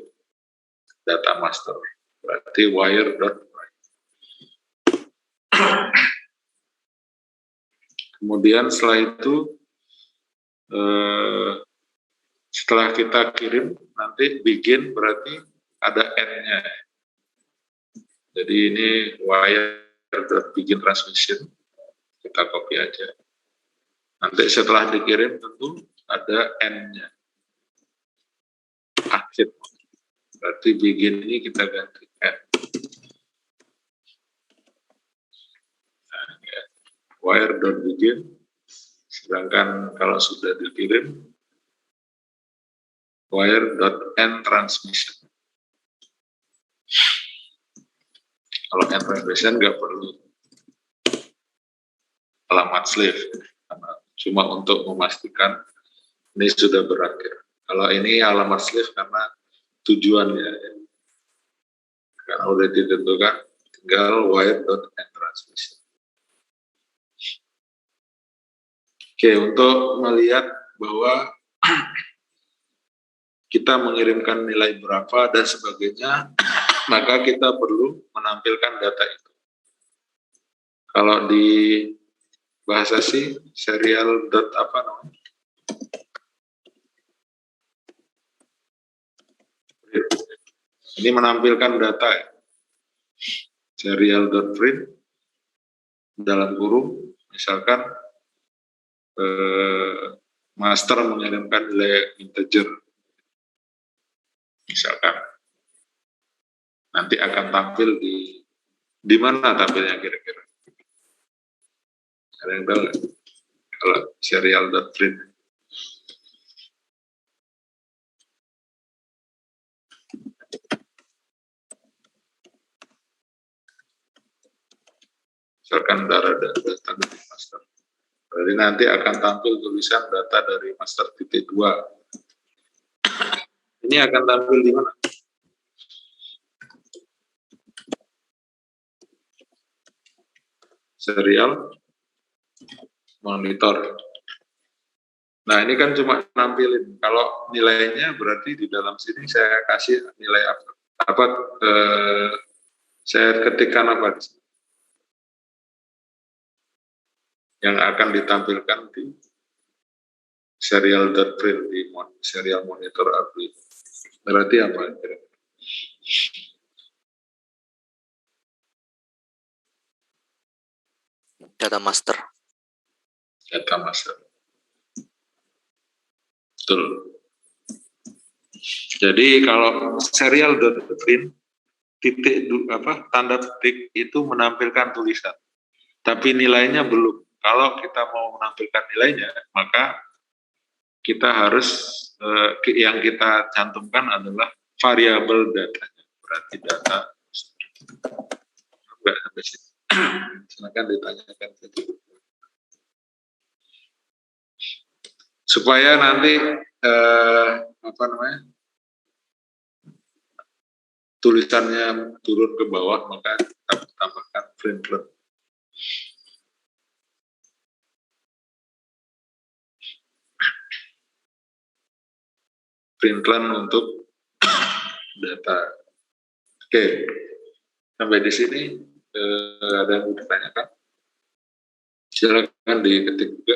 Data master. Berarti wire.write. Kemudian setelah itu, setelah kita kirim, nanti begin berarti ada N-nya. Jadi ini wire.begin transmission. Kita copy aja. Nanti setelah dikirim tentu ada N-nya. Akhir. Berarti begin ini kita ganti N. Nah, ya. Wire.begin. Sedangkan kalau sudah dikirim, wire.end transmission. Kalau end transmission nggak perlu alamat slave, karena cuma untuk memastikan ini sudah berakhir. Kalau ini alamat slave karena tujuannya, karena udah ditentukan, tinggal wire.end transmission. Oke, untuk melihat bahwa kita mengirimkan nilai berapa dan sebagainya, maka kita perlu menampilkan data itu. Kalau di bahasa C, serial dot apa namanya? Ini menampilkan data ya. Serial dot print dalam kurung, misalkan master mengirimkan nilai integer, misalkan nanti akan tampil di mana tampilnya kira-kira? Ada yang tahu nggak? Kalau serial.print. Misalkan data dari master. Jadi nanti akan tampil tulisan data dari master titik 2. Ini akan tampil di mana? Serial monitor. Nah, ini kan cuma nampilin. Kalau nilainya berarti di dalam sini saya kasih nilai apa saya ketikkan apa di sini? Yang akan ditampilkan di serial.print di serial monitor API. Berarti apa? Data master. Data master. Betul. Jadi kalau serial.print tanda petik itu menampilkan tulisan, tapi nilainya belum. Kalau kita mau menampilkan nilainya, maka kita harus yang kita cantumkan adalah variabel datanya. Berarti data. Enggak sampai situ. Silakan ditanyakan saja. Supaya nanti tulisannya turun ke bawah, maka kita tambahkan print. Printlan untuk data. Oke, sampai di sini ada yang mau ditanyakan? Silakan diketik juga.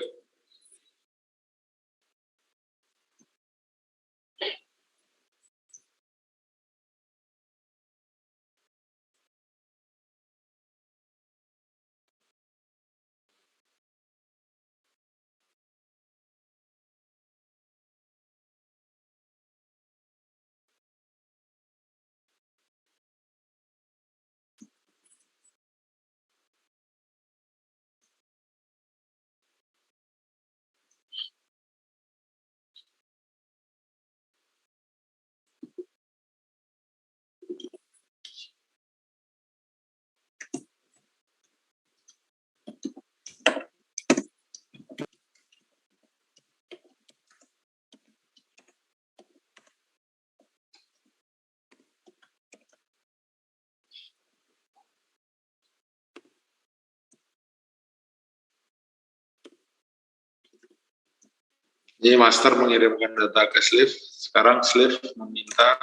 Ini master mengirimkan data ke sleeve. Sekarang sleeve meminta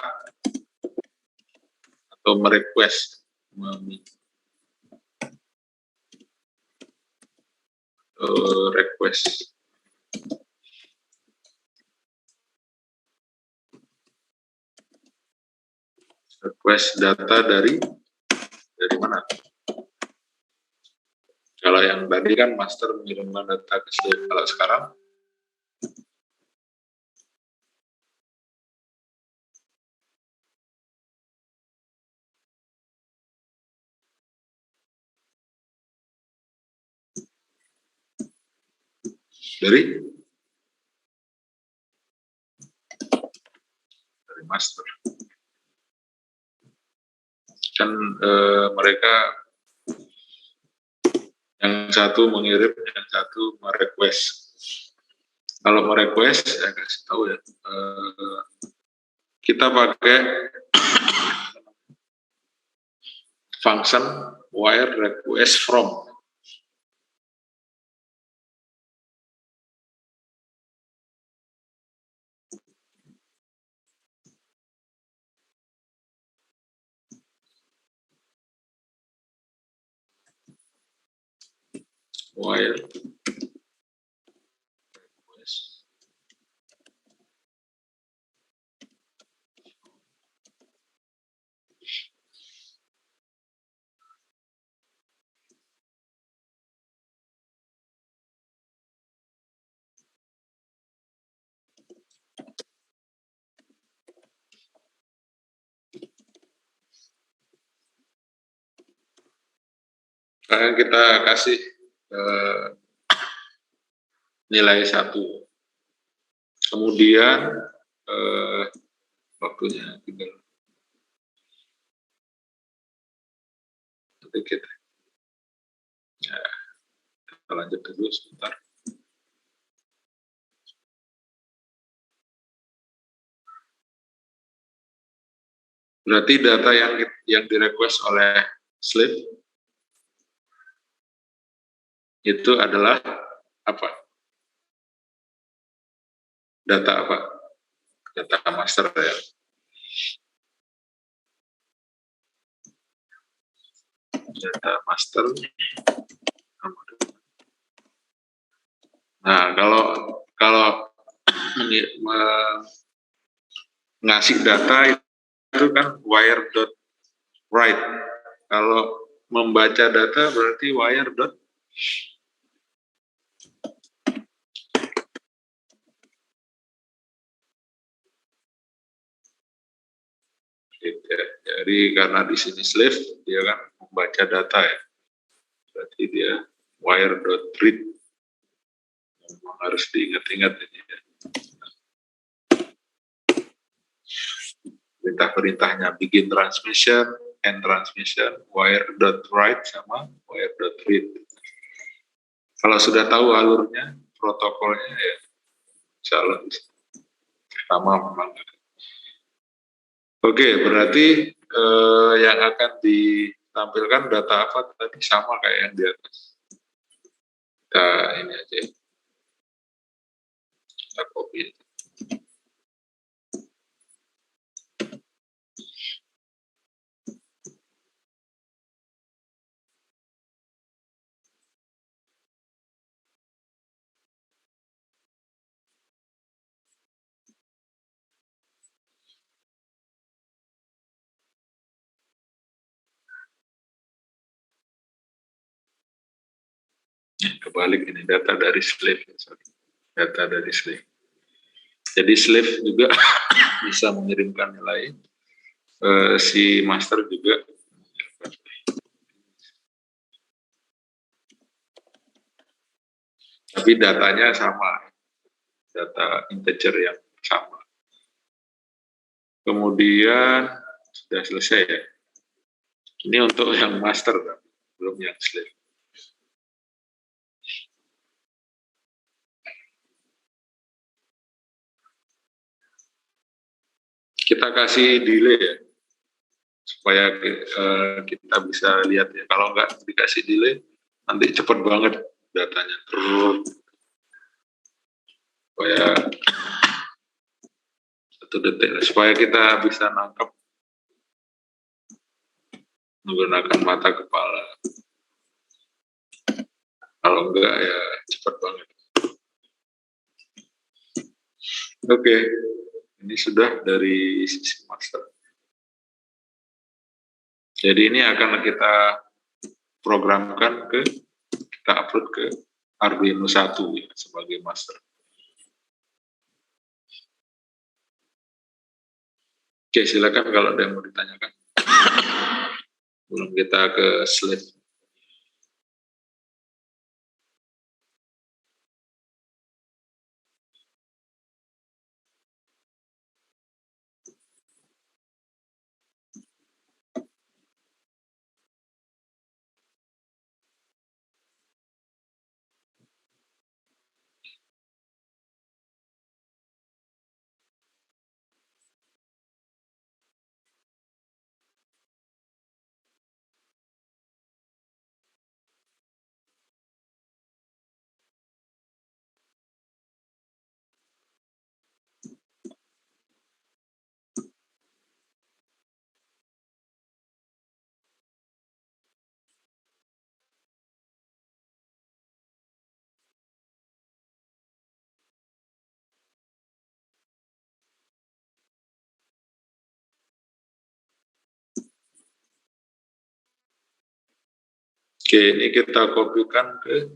atau merequest request data dari mana? Kalau yang tadi kan master mengirimkan data ke sleeve. Kalau sekarang dari master. Kan mereka yang satu mengirim, yang satu merequest. Kalau merequest, saya kasih tahu ya, kita pakai function wire request from. Wire request Sekarang kita kasih nilai 1. Kemudian waktunya tinggal sedikit. Ya, kita lanjut dulu sebentar. Berarti data yang di-request oleh slave itu adalah apa? Data apa? Data master ya. Data master. Nah, kalau ngasih data itu kan wire.write. Kalau membaca data berarti wire. Jadi karena di sini slave dia kan membaca data ya. Berarti dia wire.read. Memang harus diingat-ingat ini ya. Perintah-perintahnya begin transmission, end transmission, wire.write sama wire.read. Kalau sudah tahu alurnya, protokolnya ya insya Allah sama memang. Oke, berarti yang akan ditampilkan data apa tadi sama kayak yang di atas. Kita ini aja, kita copy. Kebalik ini data dari slave, data dari slave. Jadi slave juga bisa mengirimkan nilai, si master juga. Tapi datanya sama, data integer yang sama. Kemudian sudah selesai ya. Ini untuk yang master, belum yang slave. Kita kasih delay ya, supaya kita bisa lihat ya. Kalau nggak dikasih delay, nanti cepet banget datanya terus. Supaya 1 detik, supaya kita bisa nangkep menggunakan mata kepala. Kalau enggak ya cepat banget. Oke, ini sudah dari sisi master. Jadi ini akan kita programkan kita upload ke Arduino 1 ya, sebagai master. Oke, silakan kalau ada yang mau ditanyakan. Belum kita ke slide. Oke, ini kita kopikan ke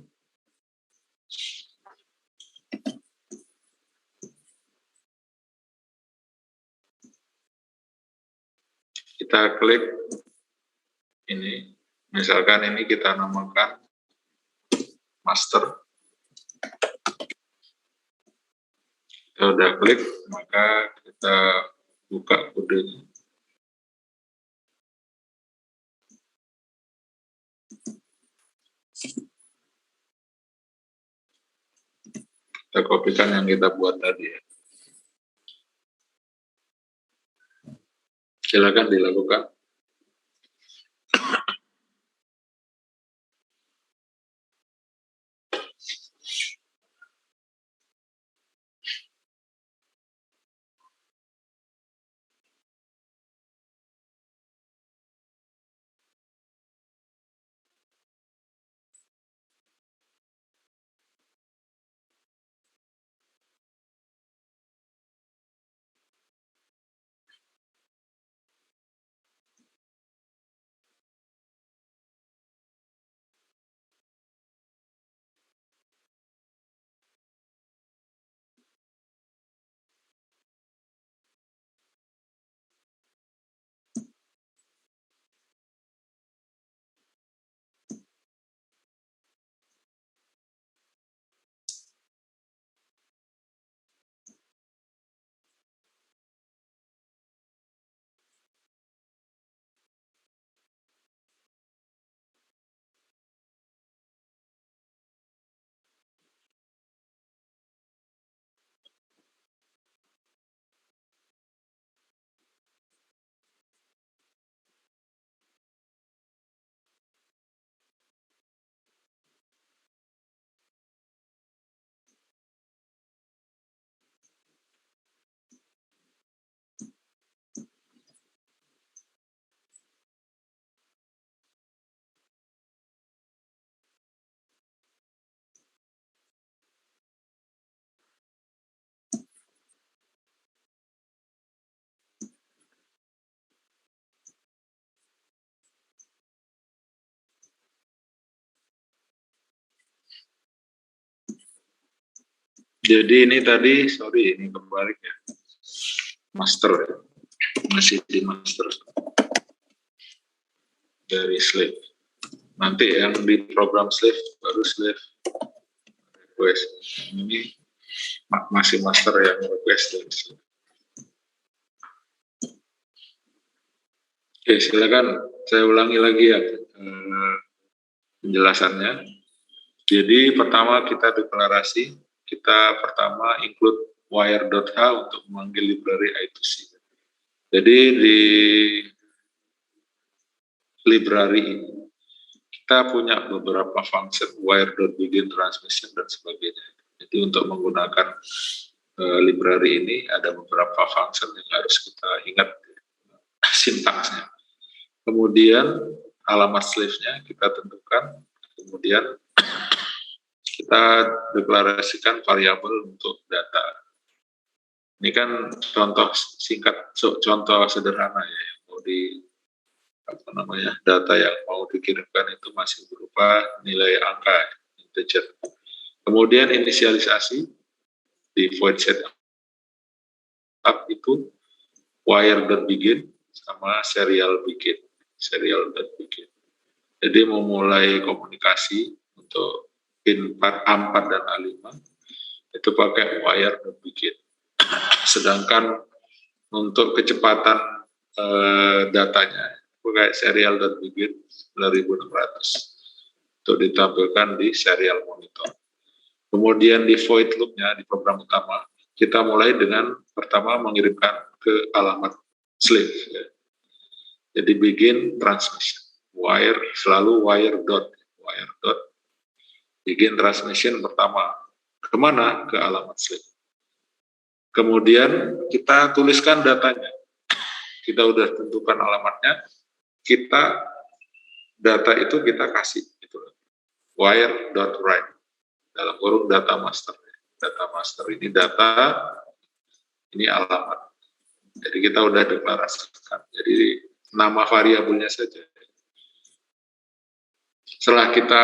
kita klik ini Misalkan ini kita namakan master. Kita udah klik, maka kita buka kodenya. Kita kopikan yang kita buat tadi ya. Silakan dilakukan. Jadi ini tadi, sorry ini kebalik ya, master ya. Masih di master dari slave. Nanti yang di program slave baru slave request. Ini masih master yang request dari slave. Oke, silakan saya ulangi lagi ya penjelasannya. Jadi pertama kita deklarasi, kita pertama include wire.h untuk memanggil library I2C. Jadi di library ini kita punya beberapa function wire.begin transmission dan sebagainya. Jadi untuk menggunakan library ini ada beberapa function yang harus kita ingat sintaksnya. Kemudian alamat slave-nya kita tentukan, kemudian kita deklarasikan variabel untuk data. Ini kan contoh singkat, contoh sederhana ya, yang mau data yang mau dikirimkan itu masih berupa nilai angka integer. Kemudian inisialisasi di void setup itu wire.begin sama serial.begin. Jadi memulai komunikasi untuk pin A4 dan A5 itu pakai wire.begin. Sedangkan untuk kecepatan datanya pakai serial.begin 9600 untuk ditampilkan di serial monitor. Kemudian di void loop-nya di program utama kita mulai dengan pertama mengirimkan ke alamat slave ya. Jadi begin transmission wire selalu wire dot begin transmission pertama kemana, ke alamat slave. Kemudian kita tuliskan datanya, kita udah tentukan alamatnya, data itu kita kasih gitu, wire.write dalam kurung data master ini data, ini alamat. Jadi kita udah deklarasikan, jadi nama variabelnya saja. Setelah kita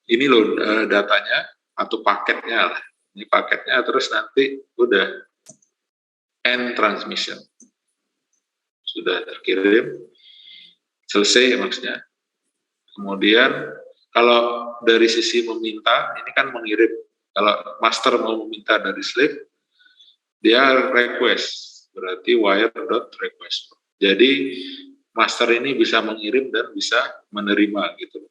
ini loh datanya atau paketnya lah, ini paketnya, terus nanti udah end transmission, sudah terkirim selesai maksudnya. Kemudian kalau dari sisi meminta, ini kan mengirim. Kalau master mau meminta dari slave, dia request, berarti wire.request. Jadi master ini bisa mengirim dan bisa menerima gitu.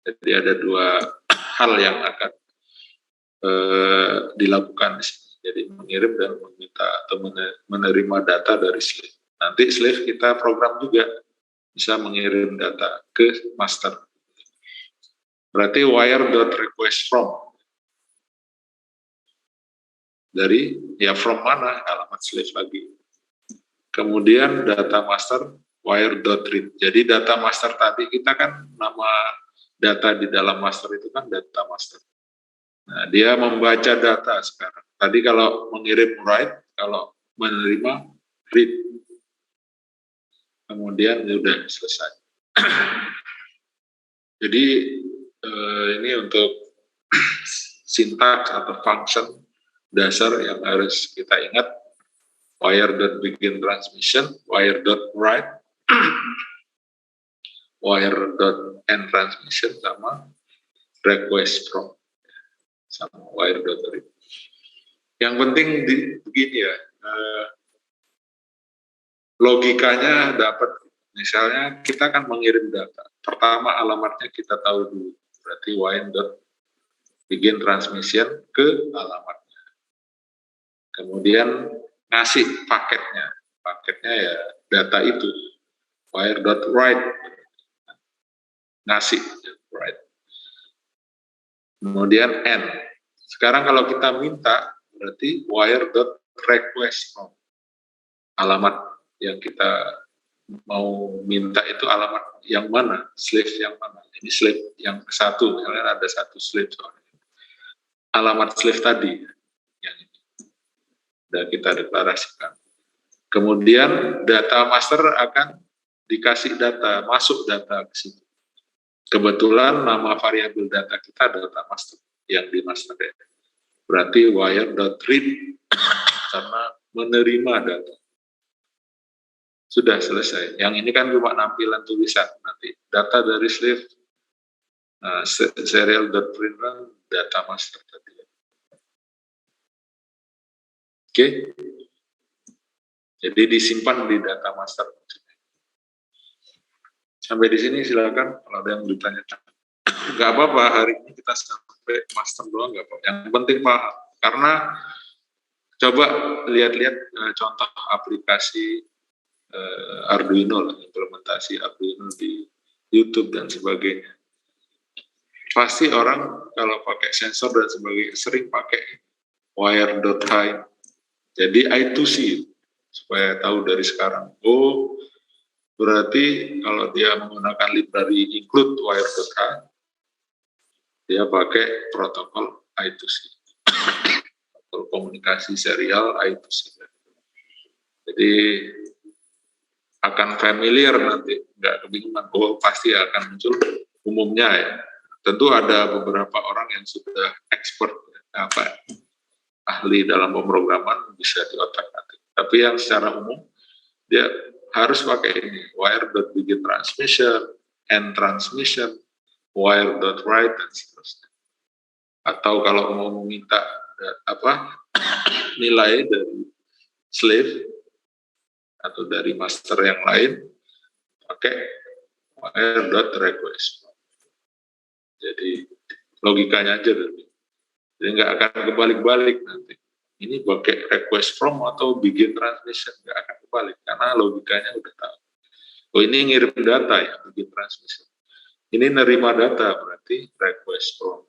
Jadi ada dua hal yang akan dilakukan di sini. Jadi mengirim dan meminta atau menerima data dari slave. Nanti slave kita program juga bisa mengirim data ke master. Berarti wire.request from. Dari, ya from mana? Alamat slave lagi. Kemudian data master wire.read. Jadi data master tadi kita kan nama data di dalam master itu kan data master. Nah, dia membaca data sekarang. Tadi kalau mengirim write, kalau menerima read. Kemudian sudah selesai. Jadi ini untuk sintaks atau function dasar yang harus kita ingat. Wire.begin transmission, wire.write, wire.end transmission, sama request from, sama wire.read. Yang penting begini ya, logikanya dapat. Misalnya kita akan mengirim data. Pertama alamatnya kita tahu dulu. Berarti wire.begin transmission ke alamatnya. Kemudian ngasih paketnya. Paketnya ya data itu. Wire.write. Ngasih. Write. Kemudian end. Sekarang kalau kita minta, berarti wire.request from. Alamat yang kita mau minta itu alamat yang mana, slave yang mana. Ini slave yang satu, misalnya ada satu slave soalnya. Alamat slave tadi yang ini sudah kita deklarasikan. Kemudian data master akan dikasih data, masuk data ke situ. Kebetulan nama variabel data kita data master yang di master. Berarti wire.read karena menerima data. Sudah selesai. Yang ini kan cuma nampilan tulisan nanti. Data dari slave, serial.print data master tadi. Oke. Jadi disimpan di data master. Sampai di sini silakan kalau ada yang ditanya. Nggak apa-apa, hari ini kita sampai master doang nggak apa-apa. Yang penting paham. Karena coba lihat-lihat contoh aplikasi Arduino, implementasi Arduino di YouTube dan sebagainya. Pasti orang kalau pakai sensor dan sebagainya sering pakai wire.hide. Jadi I2C supaya tahu dari sekarang. Oh, berarti kalau dia menggunakan library include wire.hide, dia pakai protokol I2C. Protokol komunikasi serial I2C. Jadi akan familiar nanti, nggak kebingungan. Oh, pasti akan muncul umumnya ya. Tentu ada beberapa orang yang sudah expert, ahli dalam pemrograman bisa di otak-atik. Tapi yang secara umum dia harus pakai ini, wire.begin transmission, end transmission, wire.write dan seterusnya. Atau kalau mau meminta nilai dari slave atau dari master yang lain, pakai wire.request. Jadi logikanya aja dulu. Jadi nggak akan kebalik-balik nanti. Ini pakai request from atau begin transmission, nggak akan kebalik karena logikanya udah tahu. Oh, ini ngirim data ya, begin transmission. Ini nerima data berarti request from.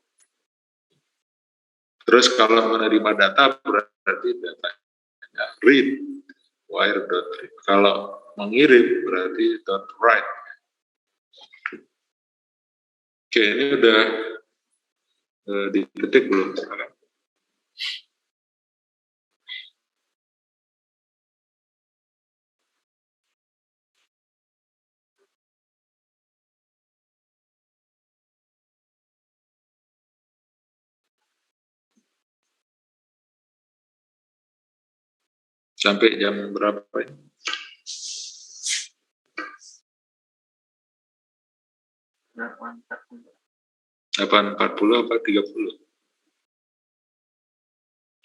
Terus kalau menerima data berarti datanya read, wire.read. Kalau mengirim berarti .write. Oke, ini udah diketik belum sekarang? Sampai jam berapa ini? 8.40 apa 30?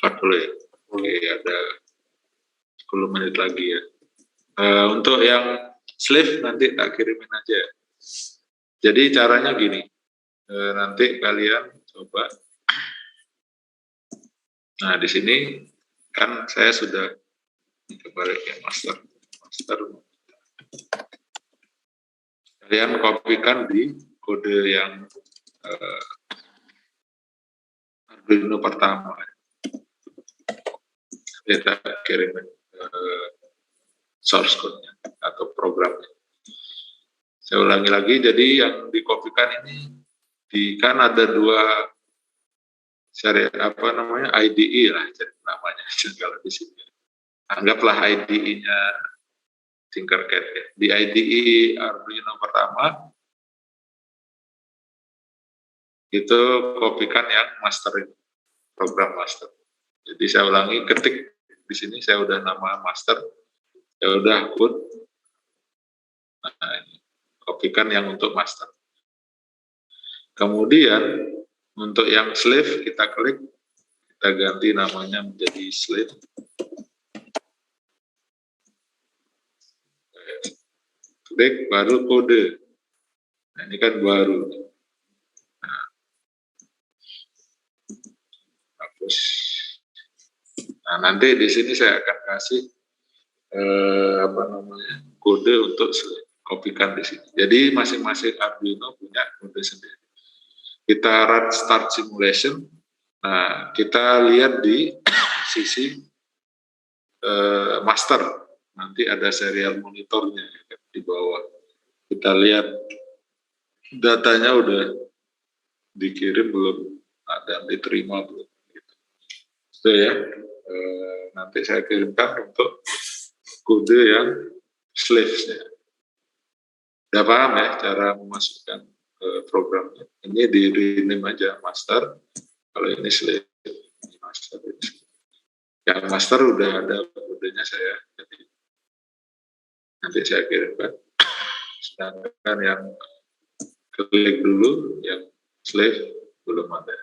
40 ya? Oke, ada 10 menit lagi ya. Untuk yang slave nanti tak kirimin aja. Jadi caranya gini, nanti kalian coba. Nah di sini kan saya sudah kembali ke master. Kalian kopikan di kode yang Arduino pertama. Kita kirimin source code-nya atau programnya. Saya ulangi lagi, jadi yang dikopikan ini kan ada dua seri IDE lah namanya kalau di sini. Anggaplah IDE-nya Tinkercad ya. Di IDE Arduino pertama itu kopikan yang master ini, program master. Jadi saya ulangi, ketik di sini saya udah nama master, saya udah code. Nah, ini kopikan yang untuk master. Kemudian untuk yang slave kita klik, kita ganti namanya menjadi slave. Klik baru kode. Nah, ini kan baru. Nah, hapus. Nah, nanti di sini saya akan kasih kode untuk kopikan di sini. Jadi masing-masing Arduino punya kode sendiri. Kita run start simulation. Nah, kita lihat di sisi master. Nanti ada serial monitornya di bawah. Kita lihat datanya udah dikirim belum, ada diterima belum. Gitu. Itu ya. Nanti saya kirimkan untuk kode yang slave-nya. Udah paham ya cara memasukkan programnya. Ini di rename aja master. Kalau ini slave, ini master. Yang master udah ada kodenya saya. Jadi nanti saya kirimkan. Sedangkan yang klik dulu, yang slave belum ada.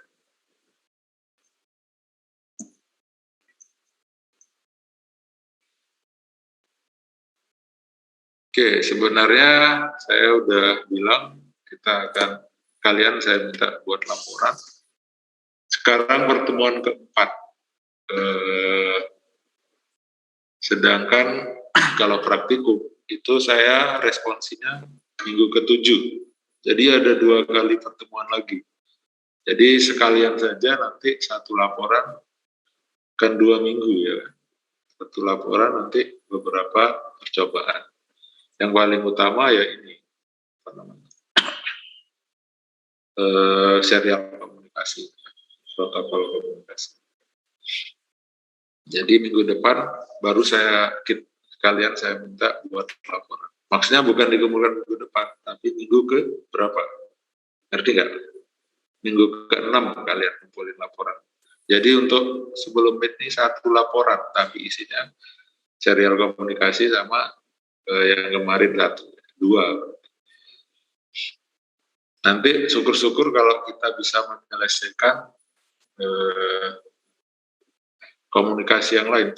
Oke, sebenarnya saya udah bilang kalian saya minta buat laporan. Sekarang pertemuan keempat. Sedangkan kalau praktikum itu saya responsinya minggu ke-7. Jadi ada 2 kali pertemuan lagi. Jadi sekalian saja nanti satu laporan kan 2 minggu ya. Satu laporan nanti beberapa percobaan. Yang paling utama ya ini serial komunikasi, protokol komunikasi. Jadi minggu depan baru sekalian saya minta buat laporan. Maksudnya bukan dikumpulkan minggu depan, tapi minggu ke berapa? Ngerti nggak? Minggu ke-6 kalian kumpulin laporan. Jadi untuk sebelum ini 1 laporan, tapi isinya serial komunikasi sama yang kemarin 2. Nanti syukur-syukur kalau kita bisa menyelesaikan komunikasi yang lain.